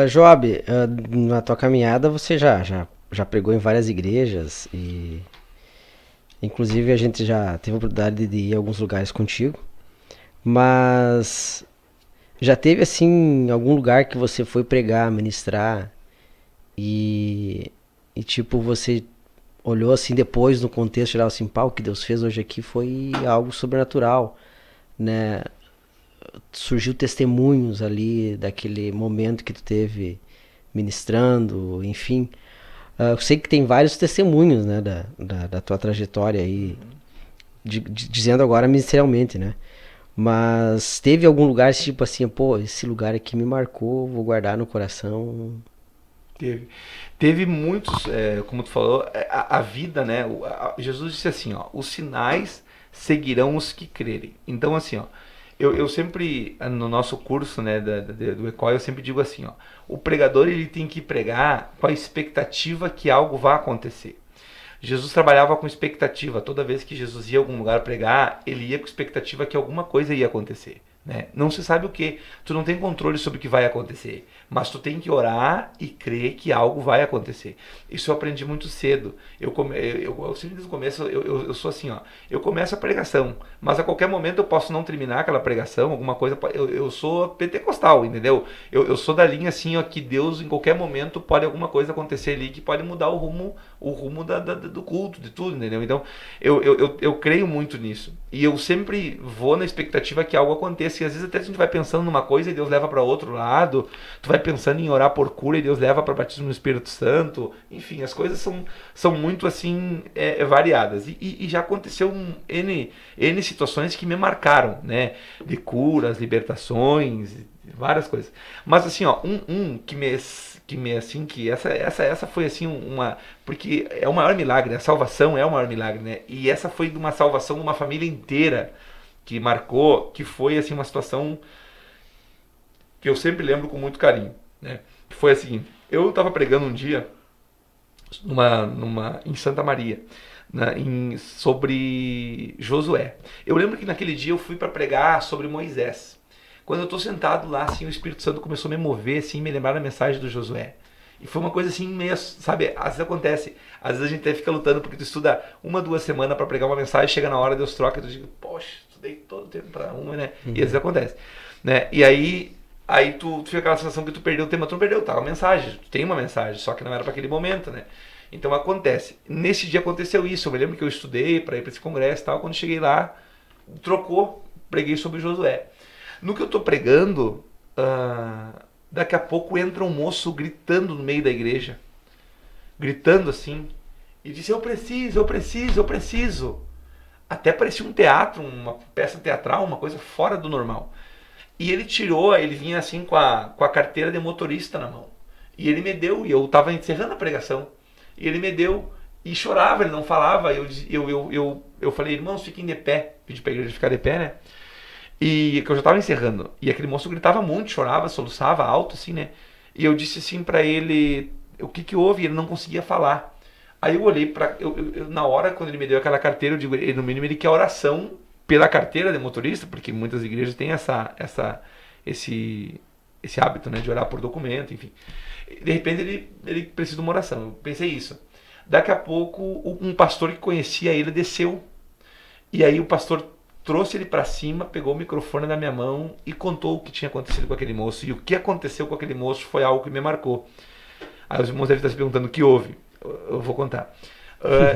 Job, na tua caminhada você já pregou em várias igrejas e inclusive a gente já teve a oportunidade de ir a alguns lugares contigo, mas já teve assim algum lugar que você foi pregar, ministrar e tipo você olhou assim depois no contexto geral assim, pá, o que Deus fez hoje aqui foi algo sobrenatural, né? Surgiu testemunhos ali daquele momento que tu teve ministrando, enfim. Eu sei que tem vários testemunhos, né, da tua trajetória aí, dizendo agora ministerialmente, né? Mas teve algum lugar tipo assim, pô, esse lugar aqui me marcou, vou guardar no coração. Teve muitos, como tu falou, a vida, né? Jesus disse assim, ó, os sinais seguirão os que crerem. Então, assim, ó, eu sempre, no nosso curso, né, do ECOI, eu sempre digo assim, ó, o pregador ele tem que pregar com a expectativa que algo vai acontecer. Jesus trabalhava com expectativa. Toda vez que Jesus ia a algum lugar pregar, ele ia com expectativa que alguma coisa ia acontecer, né? Não se sabe o que, tu não tem controle sobre o que vai acontecer, mas tu tem que orar e crer que algo vai acontecer. Isso eu aprendi muito cedo. Eu sempre desde o começo, eu sou assim, ó, eu começo a pregação, mas a qualquer momento eu posso não terminar aquela pregação, alguma coisa, eu sou pentecostal, entendeu? Eu sou da linha assim, ó, que Deus em qualquer momento pode alguma coisa acontecer ali que pode mudar o rumo do culto, de tudo, entendeu? Então, eu creio muito nisso. E eu sempre vou na expectativa que algo aconteça. E às vezes até a gente vai pensando numa coisa e Deus leva para outro lado. Tu vai pensando em orar por cura e Deus leva para batismo no Espírito Santo. Enfim, as coisas são muito assim, variadas. E já aconteceu N situações que me marcaram, né? De curas, libertações, várias coisas. Mas assim, ó, que essa foi assim uma, porque é o maior milagre, a salvação é o maior milagre, né? E essa foi de uma salvação de uma família inteira que marcou, que foi assim uma situação que eu sempre lembro com muito carinho, né? Foi a seguinte, eu estava pregando um dia em Santa Maria, sobre Josué. Eu lembro que naquele dia eu fui para pregar sobre Moisés. Quando eu estou sentado lá, assim, o Espírito Santo começou a me mover, assim, me lembrar da mensagem do Josué. E foi uma coisa assim meio, sabe, às vezes acontece, às vezes a gente até fica lutando porque tu estuda 1, 2 semanas para pregar uma mensagem, chega na hora, Deus troca, e tu diz, poxa, estudei todo o tempo para uma, né? E às vezes acontece, né? E aí tu fica aquela sensação que tu perdeu o tema, tu não perdeu, tá? Uma mensagem, tu tem uma mensagem, só que não era para aquele momento, né? Então acontece. Nesse dia aconteceu isso, eu me lembro que eu estudei para ir para esse congresso e tal, quando cheguei lá, trocou, preguei sobre Josué. No que eu tô pregando, daqui a pouco entra um moço gritando no meio da igreja, gritando assim, e disse, eu preciso, eu preciso, eu preciso. Até parecia um teatro, uma peça teatral, uma coisa fora do normal. E ele vinha assim com a carteira de motorista na mão. E ele me deu, e eu estava encerrando a pregação, e ele me deu, e chorava, ele não falava, eu falei, irmãos, fiquem de pé, pedi para a igreja ficar de pé, né? E que eu já estava encerrando. E aquele moço gritava muito, chorava, soluçava alto, assim, né? E eu disse assim para ele, o que que houve? E ele não conseguia falar. Aí eu olhei para, na hora, quando ele me deu aquela carteira, eu digo, no mínimo ele quer oração pela carteira de motorista, porque muitas igrejas têm esse hábito, né, de orar por documento, enfim. De repente ele precisa de uma oração. Eu pensei isso. Daqui a pouco, um pastor que conhecia ele desceu. E aí o pastor trouxe ele para cima, pegou o microfone na minha mão e contou o que tinha acontecido com aquele moço. E o que aconteceu com aquele moço foi algo que me marcou. Aí os irmãos devem estar se perguntando o que houve. Eu vou contar.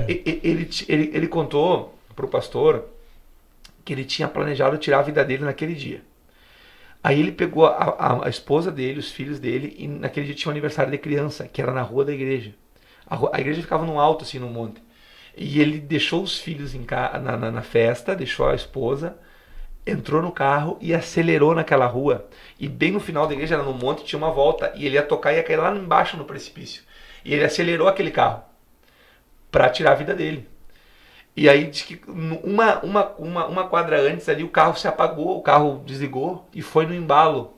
Ele contou para o pastor que ele tinha planejado tirar a vida dele naquele dia. Aí ele pegou a esposa dele, os filhos dele, e naquele dia tinha um aniversário de criança, que era na rua da igreja. A igreja ficava num alto, assim, num monte. E ele deixou os filhos na festa, deixou a esposa, entrou no carro e acelerou naquela rua. E bem no final da igreja, era no monte, tinha uma volta. E ele ia tocar e ia cair lá embaixo no precipício. E ele acelerou aquele carro para tirar a vida dele. E aí diz que uma quadra antes ali o carro se apagou, o carro desligou e foi no embalo.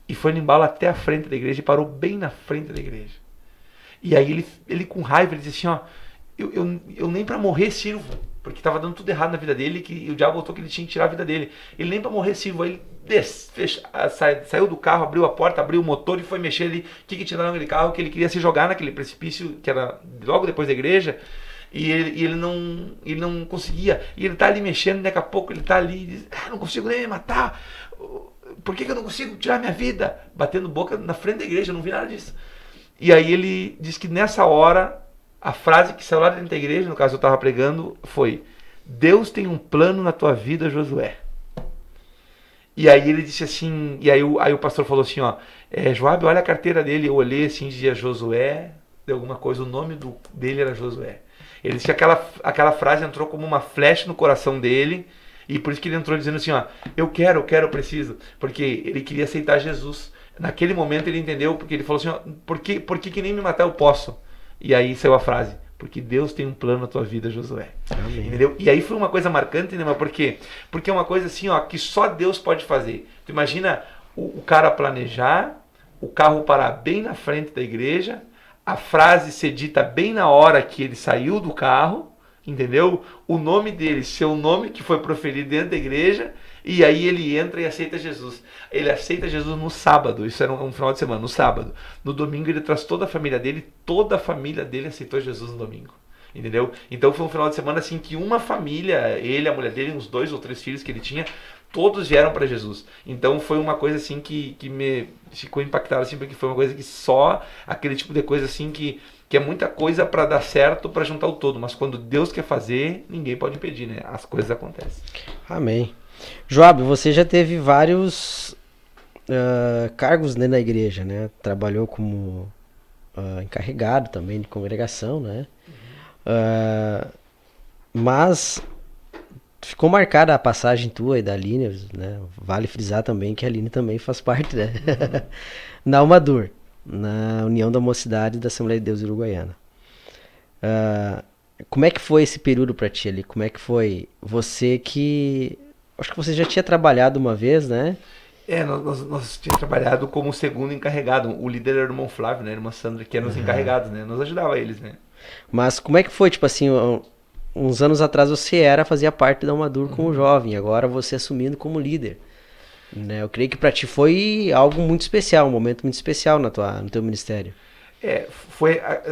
E foi no embalo até a frente da igreja e parou bem na frente da igreja. E aí ele com raiva, ele disse assim, ó, eu nem para morrer sirvo, porque estava dando tudo errado na vida dele, que o diabo botou que ele tinha que tirar a vida dele. Ele nem para morrer sirvo, aí ele saiu do carro, abriu a porta, abriu o motor e foi mexer ali, o que tinha naquele carro, que ele queria se jogar naquele precipício, que era logo depois da igreja, e ele não conseguia, e ele tá ali mexendo, daqui a pouco ele tá ali, e diz, não consigo nem me matar, por que eu não consigo tirar minha vida? Batendo boca na frente da igreja, eu não vi nada disso. E aí ele diz que nessa hora, a frase que saiu lá dentro da igreja, no caso eu estava pregando, foi, Deus tem um plano na tua vida, Josué. E aí ele disse assim, e aí o pastor falou assim, ó, Joabe, olha a carteira dele. Eu olhei assim, dizia Josué, de alguma coisa, o nome dele era Josué. Ele disse que aquela frase entrou como uma flecha no coração dele, e por isso que ele entrou dizendo assim, ó, eu quero, eu preciso, porque ele queria aceitar Jesus. Naquele momento ele entendeu, porque ele falou assim, ó, por que nem me matar eu posso? E aí saiu a frase, porque Deus tem um plano na tua vida, Josué. Amém. Entendeu? E aí foi uma coisa marcante, né? Mas por quê? Porque é uma coisa assim, ó, que só Deus pode fazer. Tu imagina o cara planejar, o carro parar bem na frente da igreja, a frase ser dita bem na hora que ele saiu do carro, entendeu? O nome dele ser o nome que foi proferido dentro da igreja, e aí ele entra e aceita Jesus. Ele aceita Jesus no sábado, isso era um final de semana, no sábado. No domingo ele traz toda a família dele, toda a família dele aceitou Jesus no domingo. Entendeu? Então foi um final de semana assim que uma família, ele, a mulher dele, uns 2 ou 3 filhos que ele tinha, todos vieram para Jesus. Então foi uma coisa assim que me ficou impactado, assim, porque foi uma coisa que só aquele tipo de coisa assim que é muita coisa para dar certo, para juntar o todo. Mas quando Deus quer fazer, ninguém pode impedir, né? As coisas acontecem. Amém. Joab, você já teve vários cargos, né, na igreja, né? Trabalhou como encarregado também de congregação, né? Mas ficou marcada a passagem tua e da Aline, né? Vale frisar também que a Aline também faz parte, né? Na Almadur, na União da Mocidade da Assembleia de Deus Uruguaiana. Como é que foi esse período para ti ali? Como é que foi você que... Acho que você já tinha trabalhado uma vez, né? Nós tínhamos trabalhado como segundo encarregado. O líder era o irmão Flávio, né? A irmã Sandra, que eram os encarregados, né? Nós ajudava eles, né? Mas como é que foi, tipo assim, uns anos atrás você fazia parte da Umadur como jovem, agora você assumindo como líder, né? Eu creio que pra ti foi algo muito especial, um momento muito especial no teu ministério.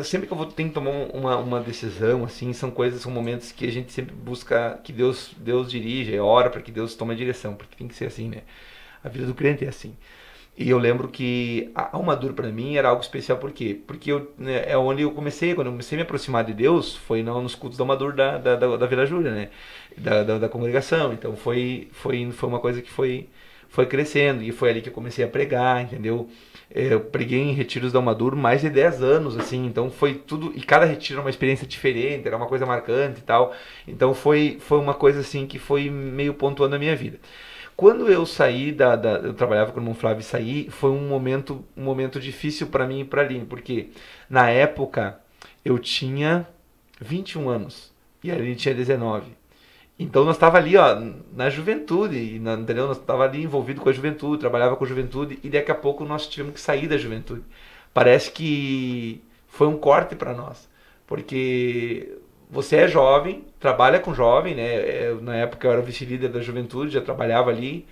Sempre que eu tenho que tomar uma decisão, assim, são momentos que a gente sempre busca que Deus dirija, ora para que Deus tome a direção, porque tem que ser assim, né? A vida do crente é assim. E eu lembro que a Almadur para mim era algo especial, por quê? Porque né, é onde eu comecei, quando eu comecei a me aproximar de Deus, foi nos cultos da Almadur da Vila Júlia, né? Da congregação. Então foi uma coisa que foi crescendo, e foi ali que eu comecei a pregar, entendeu? Eu preguei em retiros da Almadur mais de 10 anos, assim, então foi tudo, e cada retiro era uma experiência diferente, era uma coisa marcante e tal, então foi uma coisa assim que foi meio pontuando a minha vida. Quando eu saí eu trabalhava com o irmão Flávio e saí, foi um momento difícil para mim e para a Aline, porque na época eu tinha 21 anos e a Aline tinha 19. Então nós estava ali, ó, na juventude, entendeu? Nós estava ali envolvido com a juventude, trabalhava com a juventude e daqui a pouco nós tivemos que sair da juventude. Parece que foi um corte para nós, porque você é jovem, trabalha com jovem, né? Na época eu era vice-líder da juventude, já trabalhava ali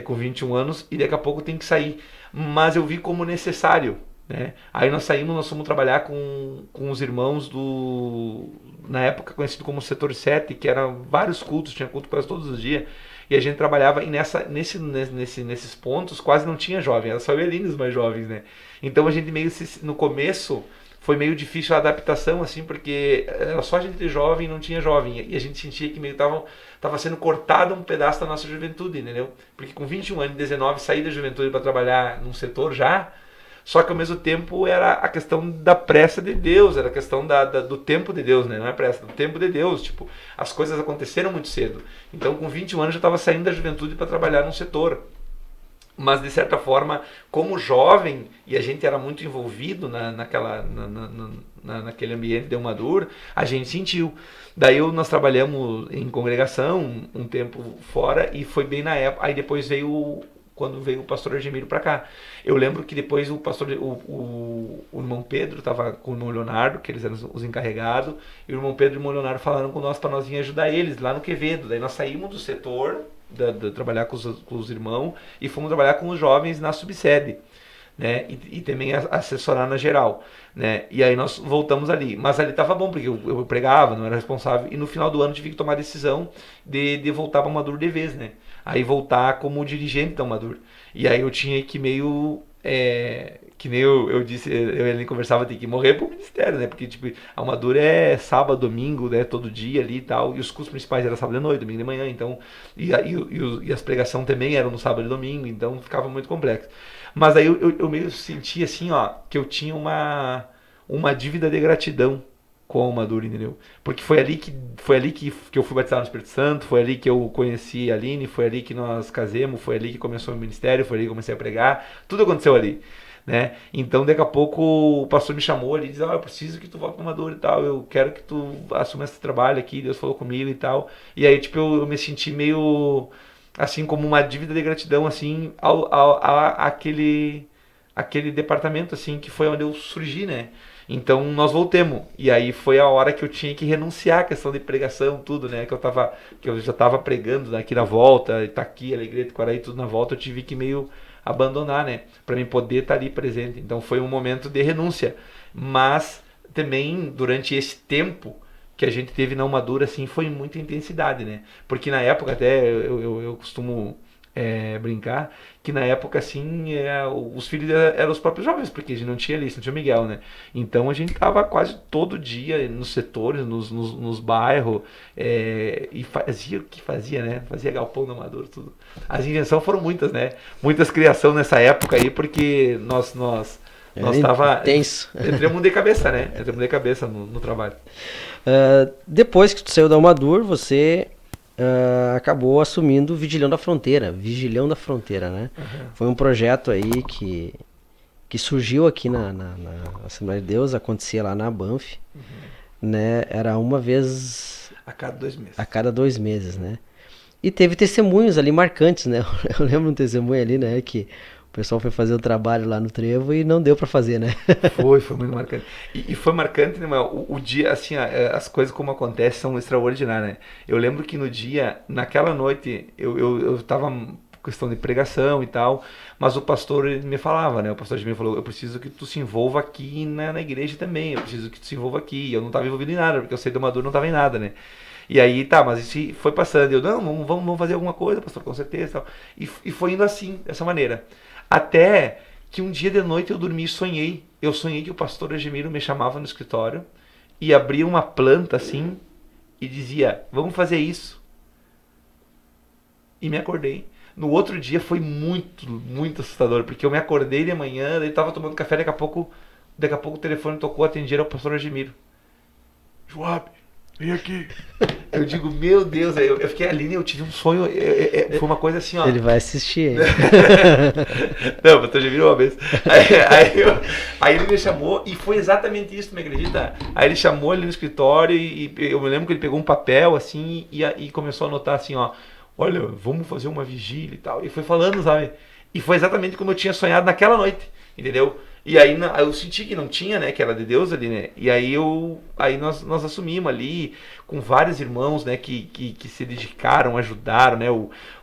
com 21 anos e daqui a pouco tem que sair. Mas eu vi como necessário, né? Aí nós fomos trabalhar com os irmãos na época conhecido como Setor 7, que eram vários cultos, tinha culto quase todos os dias. E a gente trabalhava e nesses pontos quase não tinha jovem, era só eu e Eline os mais jovens, né? Então a gente meio no começo foi meio difícil a adaptação, assim, porque era só gente jovem e não tinha jovem. E a gente sentia que meio tava sendo cortado um pedaço da nossa juventude, entendeu? Porque com 21 anos e 19 saí da juventude para trabalhar num setor já, só que ao mesmo tempo era a questão da pressa de Deus, era a questão do tempo de Deus, né? Não é pressa, do tempo de Deus. Tipo, as coisas aconteceram muito cedo. Então com 21 anos eu já estava saindo da juventude para trabalhar num setor. Mas de certa forma, como jovem, e a gente era muito envolvido naquele ambiente de Umadur, a gente sentiu. Daí nós trabalhamos em congregação um tempo fora e foi bem na época. Aí depois quando veio o pastor Argemiro para cá. Eu lembro que depois o irmão Pedro estava com o irmão Leonardo, que eles eram os encarregados, e o irmão Pedro e o irmão Leonardo falaram com nós para nós vir ajudar eles lá no Quevedo. Daí nós saímos do setor trabalhar com os irmãos e fomos trabalhar com os jovens na subsede, né? E também assessorar na geral, né? E aí nós voltamos ali, mas ali estava bom porque eu pregava, não era responsável, e no final do ano tive que tomar a decisão de voltar para Maduro de vez, né? Aí voltar como dirigente da Maduro, e aí eu tinha que meio que nem eu disse, ele conversava, tem que morrer pro ministério, né? Porque, tipo, a Almadura é sábado, domingo, né? Todo dia ali e tal. E os cultos principais eram sábado de noite, domingo de manhã, então. E as pregações também eram no sábado e domingo, então ficava muito complexo. Mas aí eu meio senti assim, ó, que eu tinha uma dívida de gratidão com a Almadura, entendeu? Porque foi ali que eu fui batizado no Espírito Santo, foi ali que eu conheci a Aline, foi ali que nós casemos, foi ali que começou o ministério, foi ali que eu comecei a pregar, tudo aconteceu ali, né? Então daqui a pouco o pastor me chamou ali e disse, eu preciso que tu volte para Amador e tal, eu quero que tu assuma esse trabalho aqui, Deus falou comigo e tal. E aí tipo eu me senti meio assim como uma dívida de gratidão assim aquele departamento assim que foi onde eu surgi, né? Então nós voltemos. E aí foi a hora que eu tinha que renunciar à questão de pregação, tudo, né? Que eu já estava pregando aqui na volta, Itaqui, Alegrete, Quaraí, tudo na volta, eu tive que meio abandonar, né? Para mim poder estar ali presente. Então foi um momento de renúncia. Mas também durante esse tempo que a gente teve na Umadura, assim, foi muita intensidade, né? Porque na época até eu costumo brincar que na época assim os filhos eram os próprios jovens, porque a gente não tinha Alice, não tinha Miguel, né? Então a gente tava quase todo dia nos setores, nos bairros, e fazia o que fazia, né? Fazia galpão na Amador, tudo. As invenções foram muitas, né? Muitas criação nessa época aí, porque nós tava intenso. Entramos de cabeça, né? Entramos de cabeça no trabalho. Depois que tu saiu da Almadur, você acabou assumindo o Vigilhão da Fronteira, né? Uhum. Foi um projeto aí que surgiu aqui na Assembleia de Deus, acontecia lá na Banff, né? Era uma vez... A cada 2 meses. A cada 2 meses, né? E teve testemunhos ali marcantes, né? Eu lembro um testemunho ali, né? Que o pessoal foi fazer o trabalho lá no trevo e não deu pra fazer, né? Foi muito marcante. E foi marcante, né, mas o dia, assim, as coisas como acontecem são extraordinárias, né? Eu lembro que no dia, naquela noite, eu tava com questão de pregação e tal, mas o pastor ele me falava, né? O pastor de mim falou, eu preciso que tu se envolva aqui na igreja também, eu preciso que tu se envolva aqui. E eu não tava envolvido em nada, porque eu saí do Maduro não tava em nada, né? E aí, tá, mas isso foi passando. Eu, não, vamos fazer alguma coisa, pastor, com certeza. Tal. E foi indo assim, dessa maneira. Até que um dia de noite eu dormi e sonhei. Eu sonhei que o pastor Egemiro me chamava no escritório e abria uma planta assim e dizia, vamos fazer isso. E me acordei. No outro dia foi muito, muito assustador, porque eu me acordei de manhã, ele tava tomando café, daqui a pouco o telefone tocou, atendi, era o pastor Egemiro. Joab, vem aqui. Eu digo, meu Deus, eu fiquei ali, né, eu tive um sonho, foi uma coisa assim, ó. Ele vai assistir, hein? Não, você já virou uma vez. Aí ele me chamou e foi exatamente isso, tu me acredita? Aí ele chamou ele no escritório e eu me lembro que ele pegou um papel assim e começou a anotar assim, ó. Olha, vamos fazer uma vigília e tal. E foi falando, sabe? E foi exatamente como eu tinha sonhado naquela noite, entendeu? E aí eu senti que não tinha, né, que era de Deus ali, né? E aí nós assumimos ali com vários irmãos, né, que se dedicaram, ajudaram, né?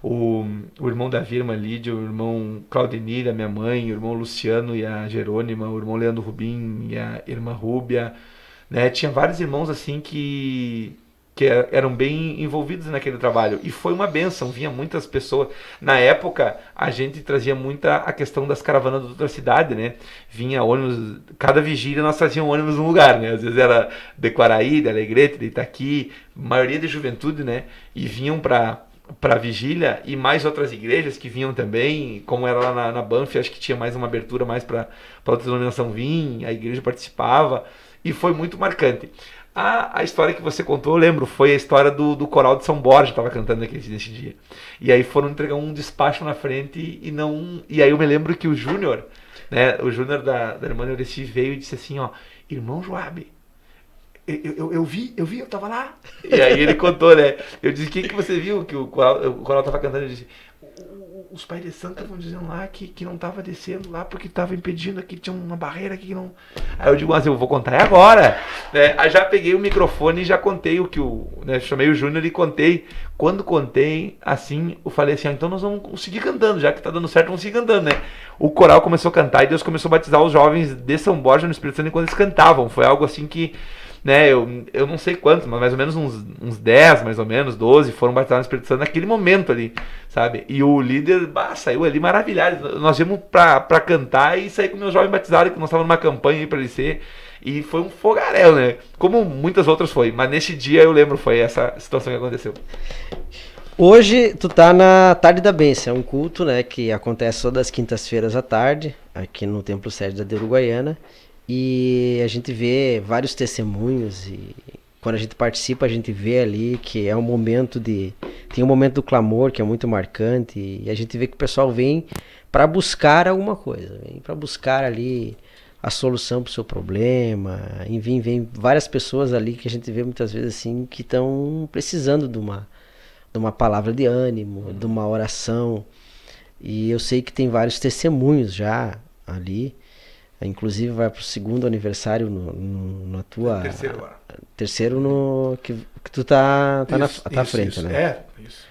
O irmão da Virma Lídia, o irmão Claudemir, a minha mãe, o irmão Luciano e a Jerônima, o irmão Leandro Rubim e a irmã Rúbia, né? Tinha vários irmãos assim que eram bem envolvidos naquele trabalho. E foi uma benção, vinha muitas pessoas. Na época, a gente trazia muita a questão das caravanas da outra cidade, né? Vinha ônibus, cada vigília nós trazíamos um ônibus num lugar, né? Às vezes era de Quaraí, de Alegrete, de Itaqui, maioria de juventude, né? E vinham para vigília e mais outras igrejas que vinham também, como era lá na Banff, acho que tinha mais uma abertura mais para outra denominação vir, a igreja participava e foi muito marcante. A história que você contou, eu lembro, foi a história do coral de São Borja, estava cantando nesse dia. E aí foram entregar um despacho na frente e não. E aí eu me lembro que o Júnior, né, o Júnior da irmã Neureci veio e disse assim, ó, irmão Joab, eu vi, eu tava lá. E aí ele contou, né? Eu disse, o que você viu? Que o coral tava cantando, eu disse, os pais de santo estavam dizendo lá que não tava descendo lá porque tava impedindo aqui, tinha uma barreira aqui que não. Aí eu digo, mas eu vou contar agora. Né? Aí já peguei o microfone e já contei o que né, chamei o Júnior e contei. Quando contei, assim, eu falei assim, então nós vamos seguir cantando, já que tá dando certo, vamos seguir cantando, né? O coral começou a cantar e Deus começou a batizar os jovens de São Borja no Espírito Santo enquanto eles cantavam. Foi algo assim que, né, eu não sei quantos, mas mais ou menos uns 10, mais ou menos, 12 foram batizados no Espírito Santo naquele momento ali, sabe? E o líder saiu ali maravilhado. Nós íamos pra cantar e sair com meus jovens batizados, que nós estávamos numa campanha aí pra ele ser. E foi um fogaréu, né? Como muitas outras foi. Mas nesse dia eu lembro, foi essa situação que aconteceu. Hoje tu tá na Tarde da Bênção, é um culto, né, que acontece todas as quintas-feiras à tarde, aqui no Templo Sede da Uruguaiana. E a gente vê vários testemunhos e quando a gente participa a gente vê ali que é um momento tem um momento do clamor que é muito marcante e a gente vê que o pessoal vem para buscar alguma coisa, vem para buscar ali a solução para o seu problema, enfim, vem várias pessoas ali que a gente vê muitas vezes assim que estão precisando de uma palavra de ânimo, de uma oração e eu sei que tem vários testemunhos já ali. Inclusive vai pro segundo aniversário na tua. Terceiro lá. Terceiro no. Que tu tá à frente, isso. né? Isso.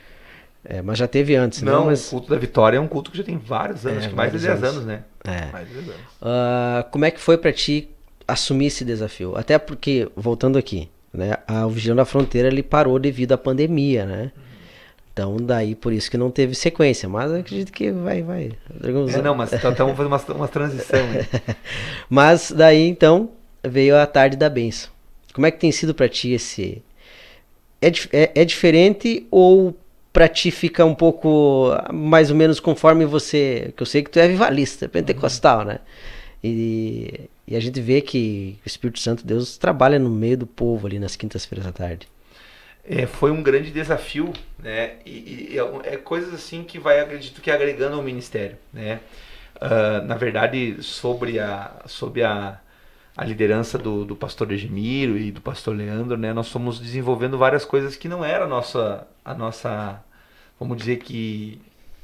Mas já teve antes, não? Mas... O culto da Vitória é um culto que já tem vários anos, mais de 10 anos, né? Mais de 10 anos. Como é que foi pra ti assumir esse desafio? Até porque, voltando aqui, né? O Vigilando da Fronteira ele parou devido à pandemia, né? Então, daí, por isso que não teve sequência. Mas eu acredito que vai. Não, mas estamos fazendo uma transição. Né? Mas daí, então, veio a Tarde da Bênção. Como é que tem sido pra ti esse... É diferente ou pra ti fica um pouco mais ou menos conforme você... Que eu sei que tu é avivalista, pentecostal, né? E a gente vê que o Espírito Santo, Deus, trabalha no meio do povo ali nas quintas-feiras à tarde. Foi um grande desafio, né? E é coisas assim que acredito que agregando ao ministério, né? Na verdade, sobre a liderança do pastor Egemiro e do pastor Leandro, né? Nós fomos desenvolvendo várias coisas que não era a nossa vamos dizer que,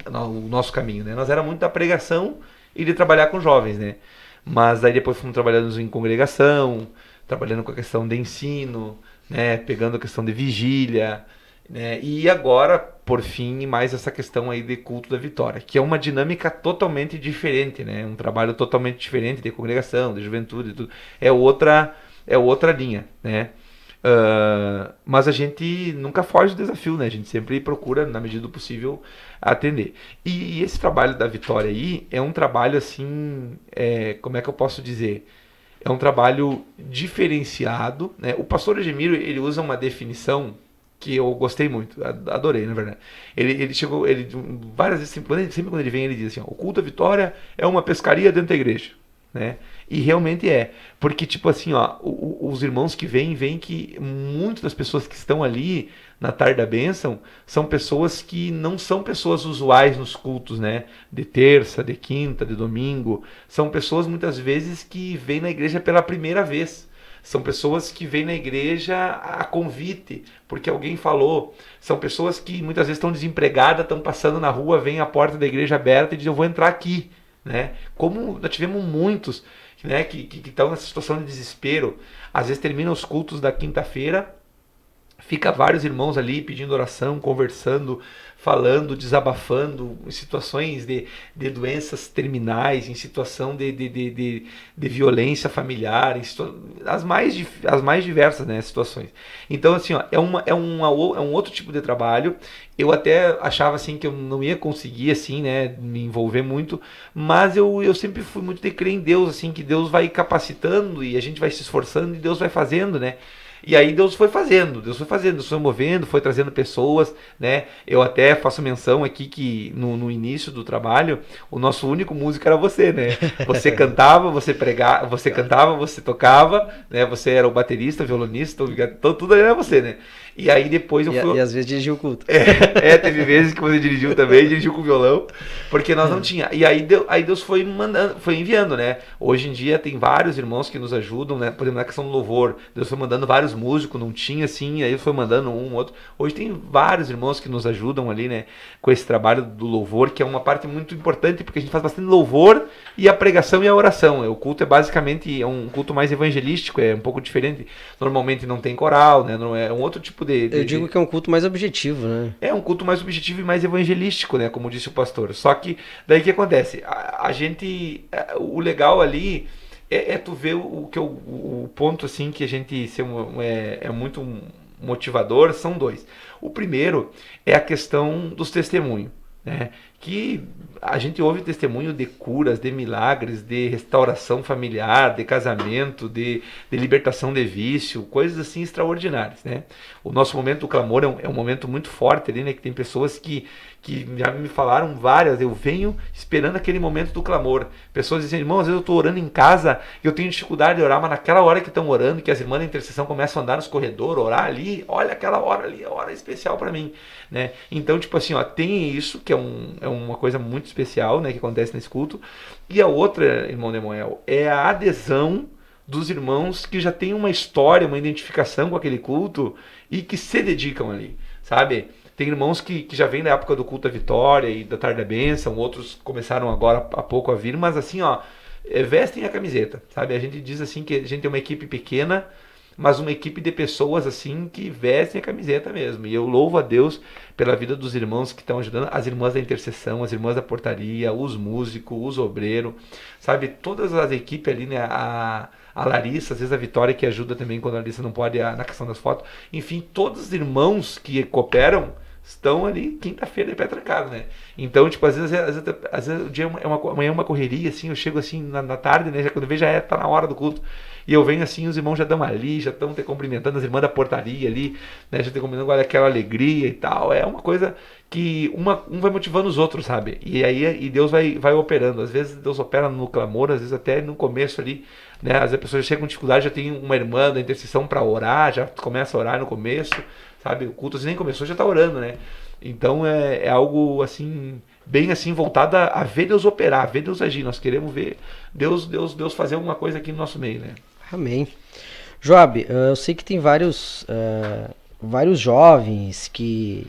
o nosso caminho, né? Nós era muito da pregação e de trabalhar com jovens, né? Mas daí depois fomos trabalhando em congregação, trabalhando com a questão de ensino, né? Pegando a questão de vigília, né? E agora, por fim, mais essa questão aí de culto da vitória, que é uma dinâmica totalmente diferente, né? Um trabalho totalmente diferente de congregação, de juventude, tudo. É outra linha, né? Mas a gente nunca foge do desafio, né? A gente sempre procura, na medida do possível, atender. E esse trabalho da Vitória aí é um trabalho assim, como é que eu posso dizer? É um trabalho diferenciado, né? O pastor Egemiro, ele usa uma definição que eu gostei muito, adorei, na verdade. Ele chegou, várias vezes, sempre quando ele vem, ele diz assim, ó, o culto à Vitória é uma pescaria dentro da igreja, né? E realmente é, porque tipo assim, ó, os irmãos que veem que muitas das pessoas que estão ali na tarde da bênção são pessoas que não são pessoas usuais nos cultos, né? De terça, de quinta, de domingo, são pessoas muitas vezes que vêm na igreja pela primeira vez. São pessoas que vêm na igreja a convite, porque alguém falou. São pessoas que muitas vezes estão desempregadas, estão passando na rua, vêm à porta da igreja aberta e dizem, eu vou entrar aqui, né? Como nós tivemos muitos, né, que estão nessa situação de desespero. Às vezes terminam os cultos da quinta-feira, fica vários irmãos ali pedindo oração, conversando, falando, desabafando, em situações de doenças terminais, em situação de violência familiar, as mais diversas, né, situações. Então, assim, ó, é um outro tipo de trabalho. Eu até achava assim que eu não ia conseguir assim, né, me envolver muito, mas eu sempre fui muito de crer em Deus, assim, que Deus vai capacitando e a gente vai se esforçando e Deus vai fazendo, né? E aí Deus foi fazendo, Deus foi movendo, foi trazendo pessoas, né? Eu até faço menção aqui que no início do trabalho, o nosso único músico era você, né? Você cantava, você pregava, você cantava, você tocava, né? Você era o baterista, violonista, tudo era você, né? E aí depois eu fui... E às vezes dirigiu o culto. Teve vezes que você dirigiu também, dirigiu com violão, porque nós não tinha. E aí Deus foi mandando, foi enviando, né? Hoje em dia tem vários irmãos que nos ajudam, né? Por exemplo, na questão do louvor, Deus foi mandando vários músicos, não tinha assim, aí foi mandando um, outro. Hoje tem vários irmãos que nos ajudam ali, né? Com esse trabalho do louvor, que é uma parte muito importante, porque a gente faz bastante louvor e a pregação e a oração. O culto é basicamente um culto mais evangelístico, é um pouco diferente. Normalmente não tem coral, né? Não é um outro tipo Eu digo que é um culto mais objetivo, né? É um culto mais objetivo e mais evangelístico, né? Como disse o pastor. Só que daí o que acontece? A gente, o legal ali tu ver o ponto assim que a gente é muito motivador, são dois. O primeiro é a questão dos testemunhos, né? Que a gente ouve testemunho de curas, de milagres, de restauração familiar, de casamento, de libertação de vício, coisas assim extraordinárias, né? O nosso momento do clamor é um momento muito forte ali, né? Que tem pessoas que já me falaram várias, eu venho esperando aquele momento do clamor. Pessoas dizem, irmão, às vezes eu estou orando em casa e eu tenho dificuldade de orar, mas naquela hora que estão orando, que as irmãs da intercessão começam a andar nos corredores, orar ali, olha aquela hora ali, é hora especial para mim, né? Então, tipo assim, ó, tem isso que é uma coisa muito especial, né, que acontece nesse culto. E a outra, irmão Nemoel, é a adesão dos irmãos que já têm uma história, uma identificação com aquele culto e que se dedicam ali, sabe? Tem irmãos que já vêm da época do culto à Vitória e da Tarde da Bênção, outros começaram agora há pouco a vir, mas assim, ó, vestem a camiseta, sabe? A gente diz assim que a gente é uma equipe pequena, mas uma equipe de pessoas assim que vestem a camiseta mesmo. E eu louvo a Deus pela vida dos irmãos que estão ajudando, as irmãs da intercessão, as irmãs da portaria, os músicos, os obreiros, sabe? Todas as equipes ali, né? A Larissa, às vezes a Vitória que ajuda também quando a Larissa não pode na questão das fotos. Enfim, todos os irmãos que cooperam estão ali quinta-feira de pé trancado, né? Então, tipo, às vezes o dia amanhã é uma correria, assim, eu chego assim na tarde, né? Já quando eu vejo já tá na hora do culto. E eu venho assim, os irmãos já estão ali, já estão te cumprimentando, as irmãs da portaria ali, né? Já te cumprimentando, olha aquela alegria e tal. É uma coisa que um vai motivando os outros, sabe? E aí Deus vai operando. Às vezes Deus opera no clamor, às vezes até no começo ali, né? Às vezes a pessoa chega com dificuldade, já tem uma irmã da intercessão para orar, já começa a orar no começo, sabe? O culto assim, nem começou, já está orando, né? Então é algo assim, bem assim, voltado a ver Deus operar, a ver Deus agir. Nós queremos ver Deus fazer alguma coisa aqui no nosso meio, né? Amém. Joab, eu sei que tem vários jovens que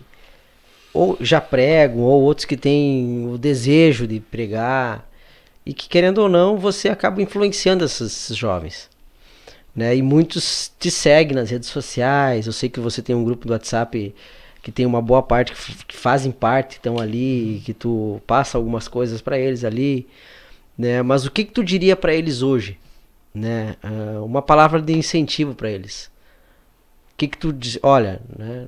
ou já pregam, ou outros que têm o desejo de pregar, e que, querendo ou não, você acaba influenciando esses jovens, né? E muitos te seguem nas redes sociais. Eu sei que você tem um grupo do WhatsApp que tem uma boa parte que fazem parte, estão ali, que tu passa algumas coisas para eles ali, né? Mas o que tu diria para eles hoje, né? Uma palavra de incentivo para eles. O que tu diz? Olha, né?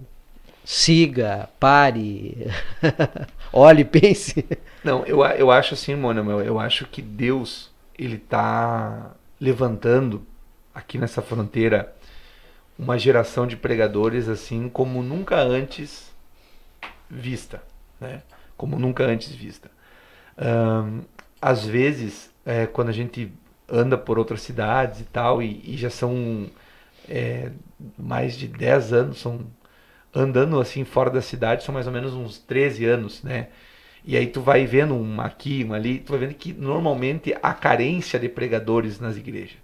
Siga, pare, olhe, pense. Não, eu acho assim, Mônica, eu acho que Deus, ele tá levantando aqui nessa fronteira uma geração de pregadores assim como nunca antes vista, né? Como nunca antes vista. Às vezes, quando a gente anda por outras cidades e tal, e já são mais de 10 anos, são andando assim fora da cidade, são mais ou menos uns 13 anos, né? E aí tu vai vendo um aqui, um ali, tu vai vendo que normalmente há carência de pregadores nas igrejas.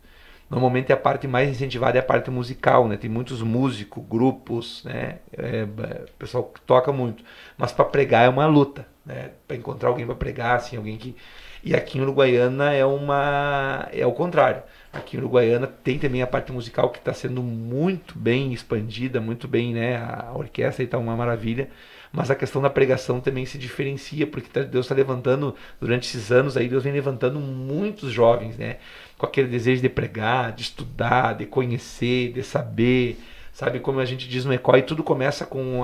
Normalmente a parte mais incentivada é a parte musical, né? Tem muitos músicos, grupos, né? O pessoal que toca muito. Mas para pregar é uma luta, né? Para encontrar alguém para pregar, assim, alguém que... E aqui em Uruguaiana é o contrário. Aqui em Uruguaiana tem também a parte musical que está sendo muito bem expandida, muito bem, né? A orquestra está uma maravilha. Mas a questão da pregação também se diferencia, porque Deus está levantando, durante esses anos aí, Deus vem levantando muitos jovens, né? Com aquele desejo de pregar, de estudar, de conhecer, de saber, sabe? Como a gente diz no ECOI, tudo começa com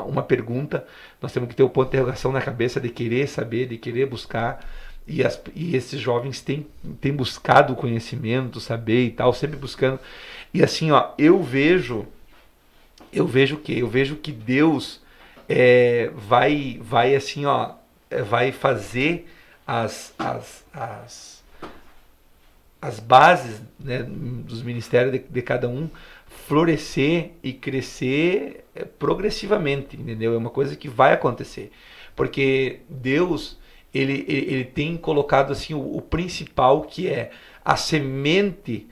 uma pergunta, nós temos que ter o ponto de interrogação na cabeça de querer saber, de querer buscar, e esses jovens têm buscado o conhecimento, saber e tal, sempre buscando, e assim, ó, eu vejo que Deus vai assim, ó, vai fazer as bases, né, dos ministérios de cada um florescer e crescer progressivamente, entendeu? É uma coisa que vai acontecer, porque Deus ele tem colocado assim o principal, que é a semente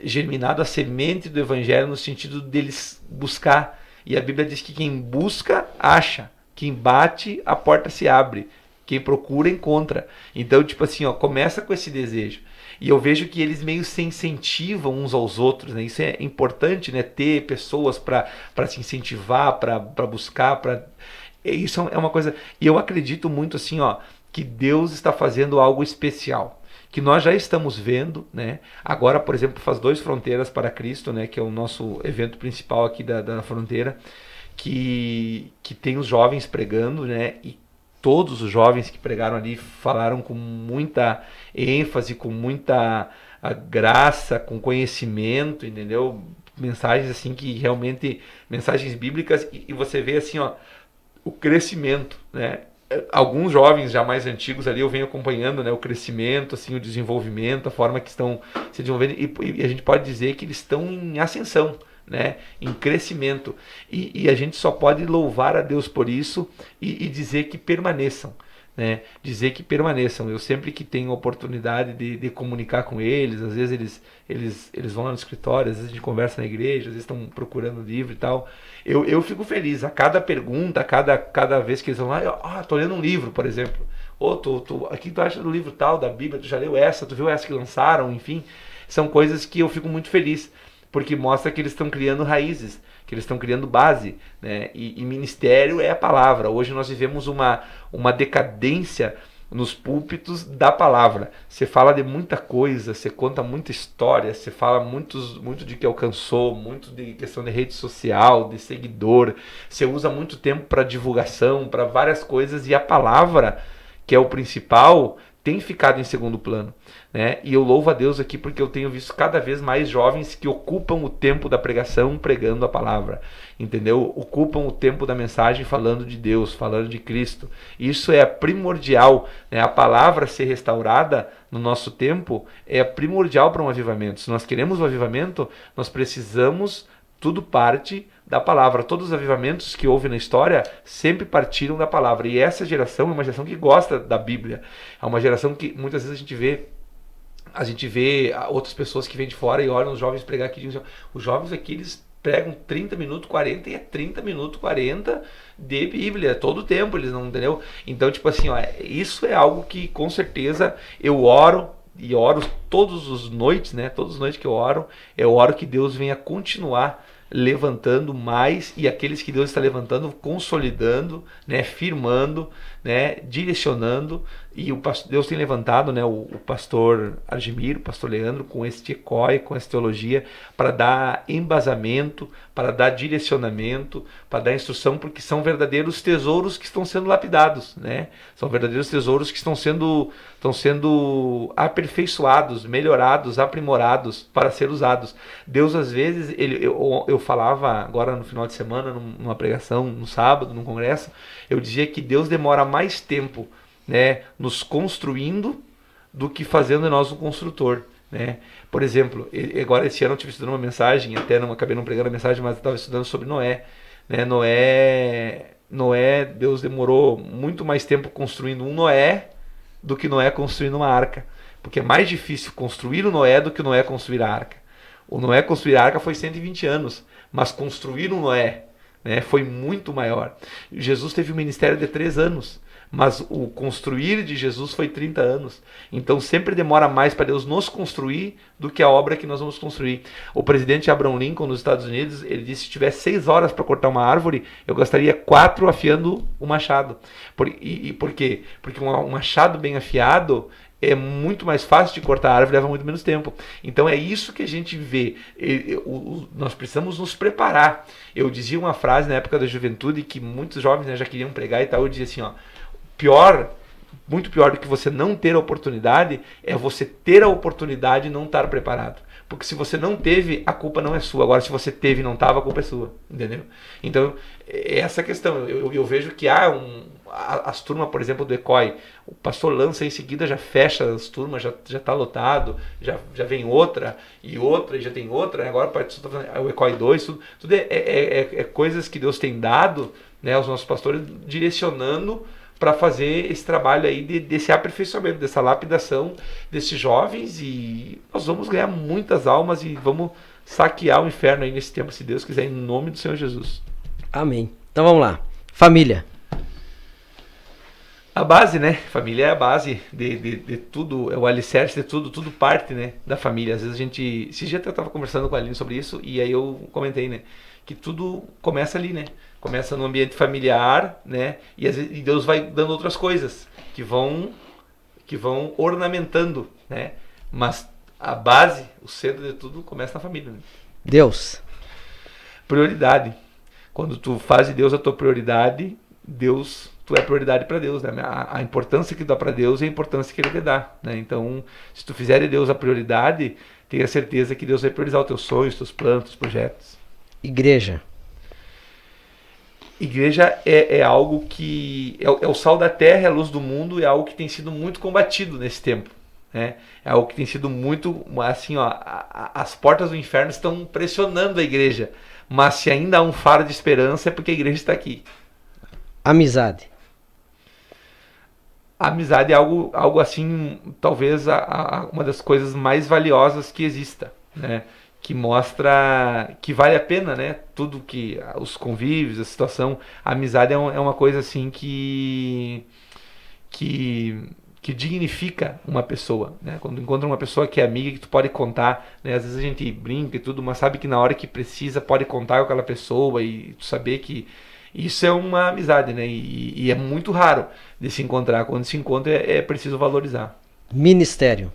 germinado, a semente do evangelho, no sentido deles buscar. E a Bíblia diz que quem busca acha, quem bate a porta se abre, quem procura encontra. Então, tipo assim, ó, começa com esse desejo. E eu vejo que eles meio se incentivam uns aos outros, né? Isso é importante, né? Ter pessoas para se incentivar, para buscar, para... Isso é uma coisa... E eu acredito muito assim, ó, que Deus está fazendo algo especial, que nós já estamos vendo, né? Agora, por exemplo, faz 2 Fronteiras para Cristo, né? Que é o nosso evento principal aqui da fronteira, que tem os jovens pregando, né? E todos os jovens que pregaram ali falaram com muita ênfase, com muita graça, com conhecimento, entendeu? Mensagens assim que realmente, mensagens bíblicas, e você vê assim, ó, o crescimento, né? Alguns jovens já mais antigos ali eu venho acompanhando, né, o crescimento, assim, o desenvolvimento, a forma que estão se desenvolvendo, e a gente pode dizer que eles estão em ascensão, né, em crescimento, e a gente só pode louvar a Deus por isso e dizer que permaneçam, né, dizer que permaneçam. Eu sempre que tenho oportunidade de comunicar com eles, às vezes eles vão lá no escritório, às vezes a gente conversa na igreja, às vezes estão procurando livro e tal. Eu fico feliz a cada pergunta, a cada vez que eles vão lá, tô lendo um livro, por exemplo. O que tu acha do livro tal, da Bíblia? Tu já leu essa? Tu viu essa que lançaram? Enfim, são coisas que eu fico muito feliz, porque mostra que eles estão criando raízes, que eles estão criando base, né? E ministério é a palavra. Hoje nós vivemos uma decadência nos púlpitos da palavra. Você fala de muita coisa, você conta muita história, você fala muito de que alcançou, muito de questão de rede social, de seguidor, você usa muito tempo para divulgação, para várias coisas, e a palavra, que é o principal, tem ficado em segundo plano, né? E eu louvo a Deus aqui porque eu tenho visto cada vez mais jovens que ocupam o tempo da pregação pregando a palavra, entendeu? Ocupam o tempo da mensagem falando de Deus, falando de Cristo. Isso é primordial, né? A palavra ser restaurada no nosso tempo é primordial para um avivamento. Se nós queremos um avivamento, nós precisamos, tudo parte da palavra. Todos os avivamentos que houve na história sempre partiram da palavra. E essa geração é uma geração que gosta da Bíblia. É uma geração que muitas vezes a gente vê outras pessoas que vêm de fora e olham os jovens pregar aqui. Os jovens aqui, pregam 30 minutos, 40 e é 30 minutos, 40 de Bíblia, todo o tempo, eles não, entendeu? Então, tipo assim, ó, isso é algo que com certeza eu oro, e oro todas as noites, né? Todas as noites que eu oro que Deus venha continuar levantando mais, e aqueles que Deus está levantando, consolidando, né, firmando, né, direcionando. E Deus tem levantado, né, o pastor Argemir, o pastor Leandro, com este ECOI, com essa teologia, para dar embasamento, para dar direcionamento, para dar instrução, porque são verdadeiros tesouros que estão sendo lapidados, né? São verdadeiros tesouros que estão sendo aperfeiçoados, melhorados, aprimorados para ser usados. Deus, às vezes, eu falava agora no final de semana, numa pregação, no sábado, num congresso, eu dizia que Deus demora mais tempo, né, nos construindo do que fazendo de nós um construtor, né? Por exemplo, agora esse ano eu estive estudando uma mensagem, até não acabei não pregando a mensagem, mas eu estava estudando sobre Noé, né? Noé, Deus demorou muito mais tempo construindo um Noé do que Noé construindo uma arca, porque é mais difícil construir o Noé do que o Noé construir a arca. O Noé construir a arca foi 120 anos, mas construir um Noé, né, foi muito maior. Jesus teve um ministério de 3 anos, mas o construir de Jesus foi 30 anos. Então sempre demora mais para Deus nos construir do que a obra que nós vamos construir. O presidente Abraham Lincoln nos Estados Unidos, ele disse: se tivesse 6 horas para cortar uma árvore, eu gastaria 4 afiando o machado. Por quê? Porque um machado bem afiado é muito mais fácil de cortar a árvore, leva muito menos tempo. Então é isso que a gente vê. Nós precisamos nos preparar. Eu dizia uma frase na época da juventude que muitos jovens, né, já queriam pregar e tal. Eu dizia assim, ó: muito pior do que você não ter a oportunidade é você ter a oportunidade e não estar preparado. Porque se você não teve, a culpa não é sua. Agora, se você teve e não estava, a culpa é sua. Entendeu? Então, é essa questão. Eu vejo que as turmas, por exemplo, do ECOI, o pastor lança em seguida, já fecha as turmas, já está lotado, já vem outra, e já tem outra. Agora o ECOI 2, tudo é coisas que Deus tem dado, né, aos nossos pastores, direcionando para fazer esse trabalho aí desse aperfeiçoamento, dessa lapidação desses jovens, e nós vamos ganhar muitas almas e vamos saquear o inferno aí nesse tempo, se Deus quiser, em nome do Senhor Jesus. Amém. Então vamos lá. Família. A base, né? Família é a base de tudo, é o alicerce de tudo parte, né, da família. Às vezes esse dia eu estava conversando com a Aline sobre isso, e aí eu comentei, né, que tudo começa ali, né? Começa no ambiente familiar, né? E Deus vai dando outras coisas que vão ornamentando, né? Mas a base, o centro de tudo começa na família, né? Deus. Prioridade. Quando tu faz de Deus a tua prioridade, tu é prioridade para Deus, né? A importância que dá para Deus é a importância que Ele te dá, né? Então, se tu fizer de Deus a prioridade, tenha certeza que Deus vai priorizar os teus sonhos, os teus planos, os teus projetos. Igreja. Igreja é algo que é o sal da terra, é a luz do mundo, é algo que tem sido muito combatido nesse tempo, né? É algo que tem sido muito, assim, ó, as portas do inferno estão pressionando a igreja, mas se ainda há um faro de esperança é porque a igreja está aqui. Amizade. A amizade é algo assim, talvez uma das coisas mais valiosas que exista, né? Que mostra que vale a pena, né? Tudo que os convívios, a situação, a amizade é uma coisa assim que dignifica uma pessoa, né? Quando encontra uma pessoa que é amiga, que tu pode contar, né? Às vezes a gente brinca e tudo, mas sabe que na hora que precisa pode contar com aquela pessoa, e tu saber que isso é uma amizade, né? E é muito raro de se encontrar. Quando se encontra é preciso valorizar. Ministério.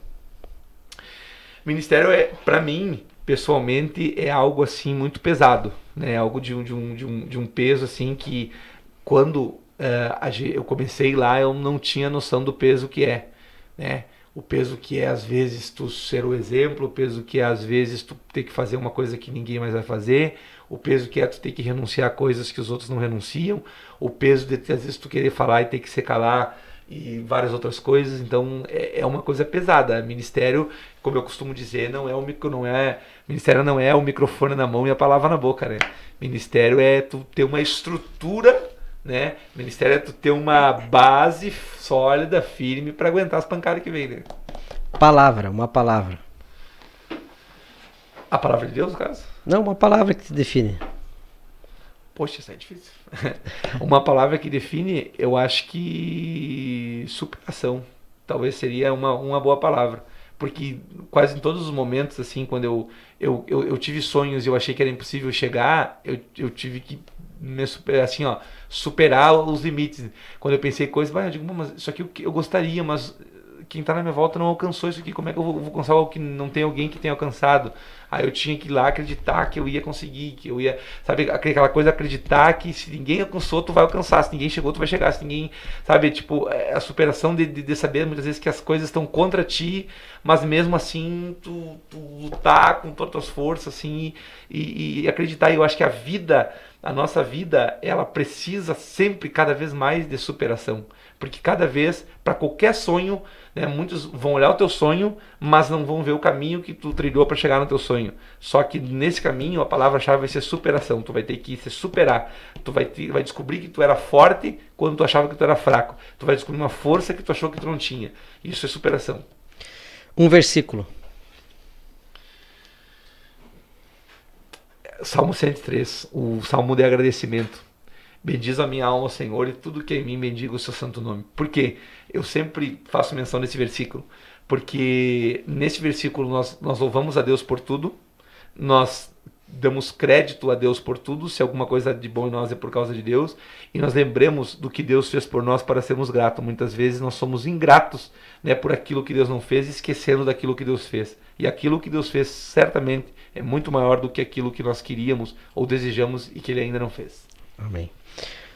Ministério para mim, pessoalmente, é algo assim muito pesado, né? Algo de um peso assim que quando eu comecei lá eu não tinha noção do peso que é, né? O peso que é às vezes tu ser o exemplo, o peso que é às vezes tu ter que fazer uma coisa que ninguém mais vai fazer, o peso que é tu ter que renunciar a coisas que os outros não renunciam, o peso de às vezes tu querer falar e ter que se calar, e várias outras coisas. Então é uma coisa pesada. Ministério, como eu costumo dizer, ministério não é o microfone na mão e a palavra na boca, né? Ministério é tu ter uma estrutura, né? Ministério é tu ter uma base sólida, firme, para aguentar as pancadas que vem, né? Uma palavra. A palavra de Deus, no caso? Não, uma palavra que te define. Poxa, isso é difícil. Uma palavra que define, eu acho que superação. Talvez seria uma boa palavra. Porque quase em todos os momentos, assim, quando eu tive sonhos e eu achei que era impossível chegar, eu tive que me superar, assim, ó, superar os limites. Quando eu pensei coisas, eu digo, mas isso aqui eu gostaria, mas quem está na minha volta não alcançou isso aqui, como é que eu vou alcançar algo que não tem alguém que tenha alcançado? Aí eu tinha que ir lá acreditar que eu ia conseguir, que eu ia, sabe, aquela coisa, acreditar que se ninguém alcançou, tu vai alcançar, se ninguém chegou, tu vai chegar, se ninguém, sabe, tipo, a superação de saber muitas vezes que as coisas estão contra ti, mas mesmo assim tu lutar com todas as tuas forças, assim, e acreditar. E eu acho que a nossa vida, ela precisa sempre, cada vez mais de superação, porque cada vez, para qualquer sonho, né, muitos vão olhar o teu sonho, mas não vão ver o caminho que tu trilhou para chegar no teu sonho. Só que nesse caminho a palavra-chave vai ser superação. Tu vai ter que se superar. Tu vai descobrir que tu era forte quando tu achava que tu era fraco. Tu vai descobrir uma força que tu achou que tu não tinha. Isso é superação. Um versículo. Salmo 103, o salmo de agradecimento. Bendiz a minha alma, Senhor, e tudo que é em mim bendiga o seu santo nome. Por quê? Eu sempre faço menção nesse versículo, porque nesse versículo nós louvamos a Deus por tudo, nós damos crédito a Deus por tudo, se alguma coisa de bom em nós é por causa de Deus, e nós lembremos do que Deus fez por nós para sermos gratos. Muitas vezes nós somos ingratos, né, por aquilo que Deus não fez, esquecendo daquilo que Deus fez. E aquilo que Deus fez certamente é muito maior do que aquilo que nós queríamos ou desejamos e que Ele ainda não fez. Amém.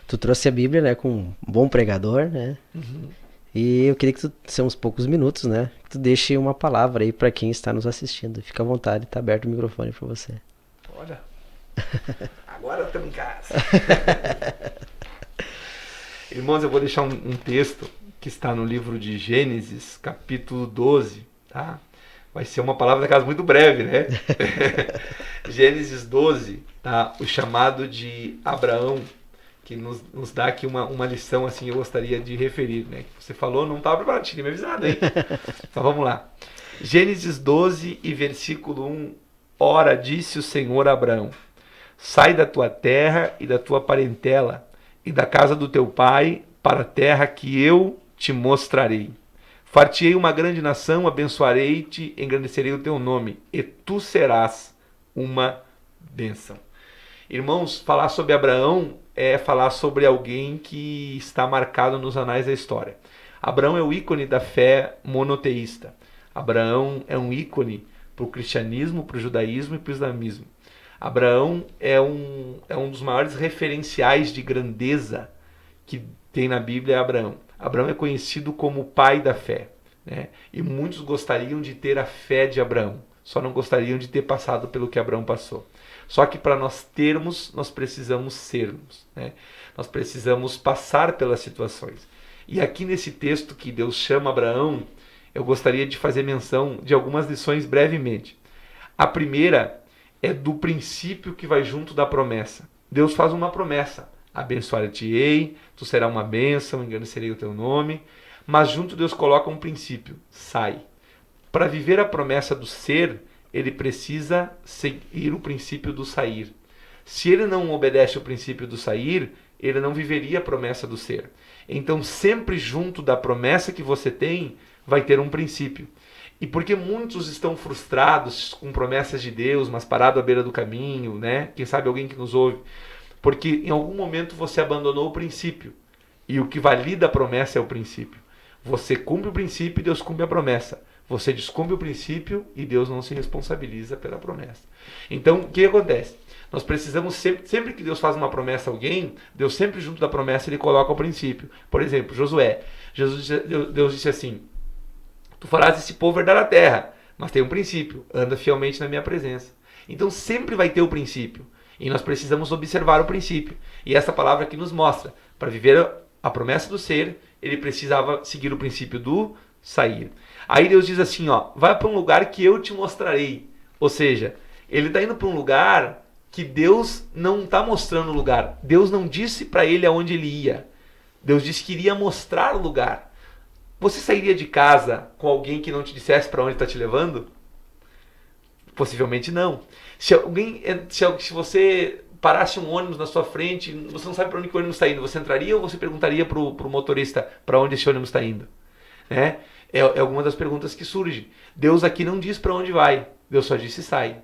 Tu trouxe a Bíblia, né, com um bom pregador, né? Uhum. E eu queria que tu, são uns poucos minutos, né, que tu deixe uma palavra aí para quem está nos assistindo. Fica à vontade, tá aberto o microfone para você. Olha, agora estamos em casa. Irmãos, eu vou deixar um texto que está no livro de Gênesis, capítulo 12, tá? Vai ser uma palavra da casa muito breve, né? Gênesis 12, tá? O chamado de Abraão, que nos dá aqui uma lição, assim, eu gostaria de referir, né? Você falou, não estava preparado, tinha me avisado, hein? Então vamos lá. Gênesis 12 e versículo 1. Ora, disse o Senhor a Abraão: sai da tua terra e da tua parentela e da casa do teu pai para a terra que eu te mostrarei. Far-te-ei uma grande nação, abençoarei-te, engrandecerei o teu nome, e tu serás uma bênção. Irmãos, falar sobre Abraão é falar sobre alguém que está marcado nos anais da história. Abraão é o ícone da fé monoteísta. Abraão é um ícone para o cristianismo, para o judaísmo e para o islamismo. Abraão é um dos maiores referenciais de grandeza que tem na Bíblia. É Abraão. Abraão é conhecido como o pai da fé, né? E muitos gostariam de ter a fé de Abraão, só não gostariam de ter passado pelo que Abraão passou. Só que para nós termos, nós precisamos sermos, né? Nós precisamos passar pelas situações. E aqui nesse texto que Deus chama Abraão, eu gostaria de fazer menção de algumas lições brevemente. A primeira é do princípio que vai junto da promessa. Deus faz uma promessa: abençoar-te-ei, tu serás uma bênção, engrandecerei o teu nome. Mas junto Deus coloca um princípio: sai. Para viver a promessa do ser, ele precisa seguir o princípio do sair. Se ele não obedece o princípio do sair, ele não viveria a promessa do ser. Então, sempre junto da promessa que você tem, vai ter um princípio. E porque muitos estão frustrados com promessas de Deus, mas parados à beira do caminho, né? Quem sabe alguém que nos ouve. Porque em algum momento você abandonou o princípio. E o que valida a promessa é o princípio. Você cumpre o princípio e Deus cumpre a promessa. Você descumpre o princípio e Deus não se responsabiliza pela promessa. Então, o que acontece? Nós precisamos, sempre que Deus faz uma promessa a alguém, Deus sempre junto da promessa ele coloca o princípio. Por exemplo, Josué. Deus disse assim: tu farás esse povo herdar a terra, mas tem um princípio: anda fielmente na minha presença. Então sempre vai ter o princípio. E nós precisamos observar o princípio. E essa palavra aqui nos mostra: para viver a promessa do ser, ele precisava seguir o princípio do sair. Aí Deus diz assim, ó: vai para um lugar que eu te mostrarei. Ou seja, ele está indo para um lugar que Deus não está mostrando o lugar. Deus não disse para ele aonde ele ia. Deus disse que iria mostrar o lugar. Você sairia de casa com alguém que não te dissesse para onde está te levando? Possivelmente não. Se você parasse um ônibus na sua frente, você não sabe para onde que o ônibus está indo, você entraria ou você perguntaria para o motorista para onde esse ônibus está indo? Né? É alguma das perguntas que surge. Deus aqui não diz para onde vai, Deus só disse sai.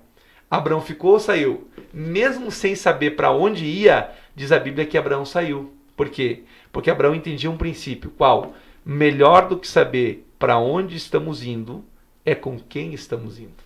Abraão ficou ou saiu? Mesmo sem saber para onde ia, diz a Bíblia que Abraão saiu. Por quê? Porque Abraão entendia um princípio. Qual? Melhor do que saber para onde estamos indo é com quem estamos indo.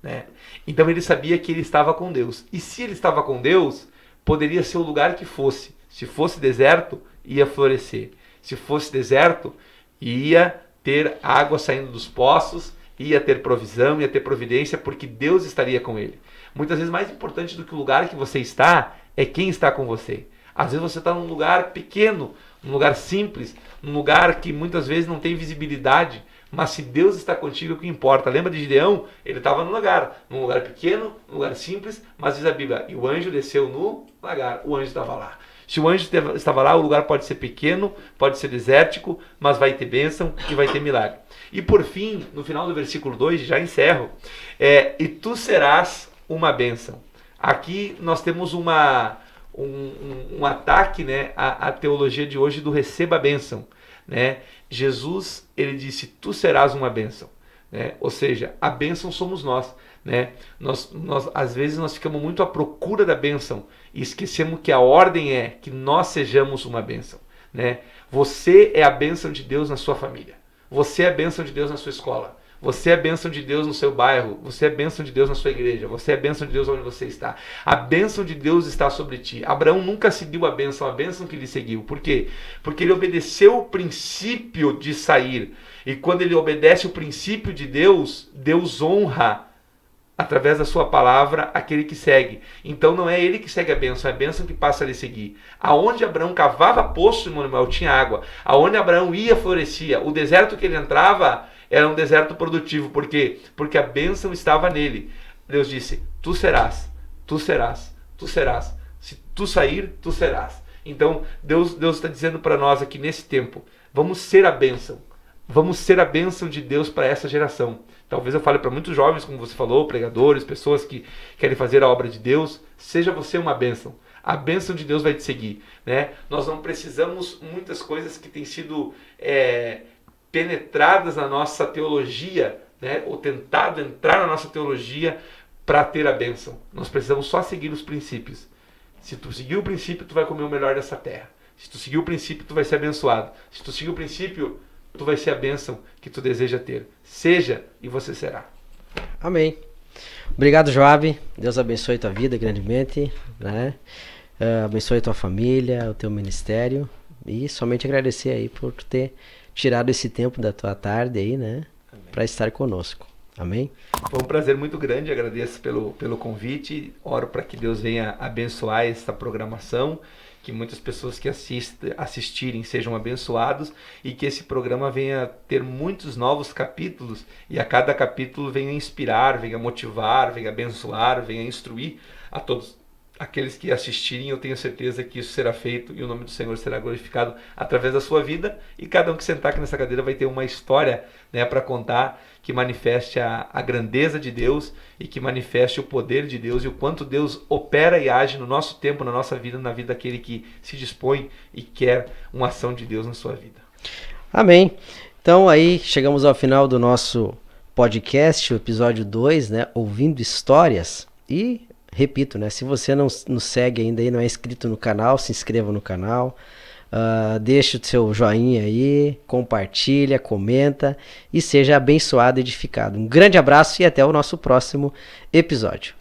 Né? Então ele sabia que ele estava com Deus. E se ele estava com Deus, poderia ser o lugar que fosse. Se fosse deserto, ia florescer. Se fosse deserto, ia ter água saindo dos poços, ia ter provisão, ia ter providência, porque Deus estaria com ele. Muitas vezes mais importante do que o lugar que você está é quem está com você. Às vezes você está num lugar pequeno, num lugar simples, num lugar que muitas vezes não tem visibilidade, mas se Deus está contigo, é o que importa. Lembra de Gideão? Ele estava num lugar pequeno, num lugar simples, mas diz a Bíblia, e o anjo desceu no lagar, o anjo estava lá. Se o anjo estava lá, o lugar pode ser pequeno, pode ser desértico, mas vai ter bênção e vai ter milagre. E por fim, no final do versículo 2, já encerro, e tu serás uma bênção. Aqui nós temos um ataque, né, à teologia de hoje do receba a bênção. Né? Jesus, ele disse, tu serás uma bênção. Né? Ou seja, a bênção somos nós. Né? Às vezes nós ficamos muito à procura da bênção e esquecemos que a ordem é que nós sejamos uma bênção. Né? Você é a bênção de Deus na sua família. Você é a bênção de Deus na sua escola. Você é a bênção de Deus no seu bairro. Você é a bênção de Deus na sua igreja. Você é a bênção de Deus onde você está. A bênção de Deus está sobre ti. Abraão nunca seguiu a bênção que lhe seguiu. Por quê? Porque ele obedeceu o princípio de sair. E quando ele obedece o princípio de Deus, Deus honra através da sua palavra aquele que segue. Então não é ele que segue a bênção, é a bênção que passa a lhe seguir. Aonde Abraão cavava poço, Manuel, tinha água. Aonde Abraão ia, florescia. O deserto que ele entrava era um deserto produtivo. Por quê? Porque a bênção estava nele. Deus disse, tu serás, tu serás, tu serás. Se tu sair, tu serás. Então Deus está dizendo para nós aqui nesse tempo, vamos ser a bênção. Vamos ser a bênção de Deus para essa geração. Talvez eu fale para muitos jovens, como você falou, pregadores, pessoas que querem fazer a obra de Deus. Seja você uma bênção. A bênção de Deus vai te seguir. Né? Nós não precisamos muitas coisas que têm sido penetradas na nossa teologia, né? Ou tentado entrar na nossa teologia para ter a bênção. Nós precisamos só seguir os princípios. Se tu seguir o princípio, tu vai comer o melhor dessa terra. Se tu seguir o princípio, tu vai ser abençoado. Se tu seguir o princípio, tu vai ser a bênção que tu deseja ter. Seja e você será. Amém. Obrigado, Joab. Deus abençoe tua vida grandemente, né? Abençoe tua família, o teu ministério. E somente agradecer aí por ter tirado esse tempo da tua tarde aí, né? Para estar conosco. Amém? Foi um prazer muito grande, agradeço pelo convite. Oro para que Deus venha abençoar esta programação, que muitas pessoas que assistirem sejam abençoados e que esse programa venha ter muitos novos capítulos e a cada capítulo venha inspirar, venha motivar, venha abençoar, venha instruir a todos aqueles que assistirem. Eu tenho certeza que isso será feito e o nome do Senhor será glorificado através da sua vida, e cada um que sentar aqui nessa cadeira vai ter uma história, né, para contar, que manifeste a grandeza de Deus e que manifeste o poder de Deus e o quanto Deus opera e age no nosso tempo, na nossa vida, na vida daquele que se dispõe e quer uma ação de Deus na sua vida. Amém. Então aí chegamos ao final do nosso podcast, o episódio 2, né, Ouvindo Histórias. E repito, né, se você não nos segue ainda e não é inscrito no canal, se inscreva no canal, deixe o seu joinha aí, compartilha, comenta e seja abençoado e edificado. Um grande abraço e até o nosso próximo episódio.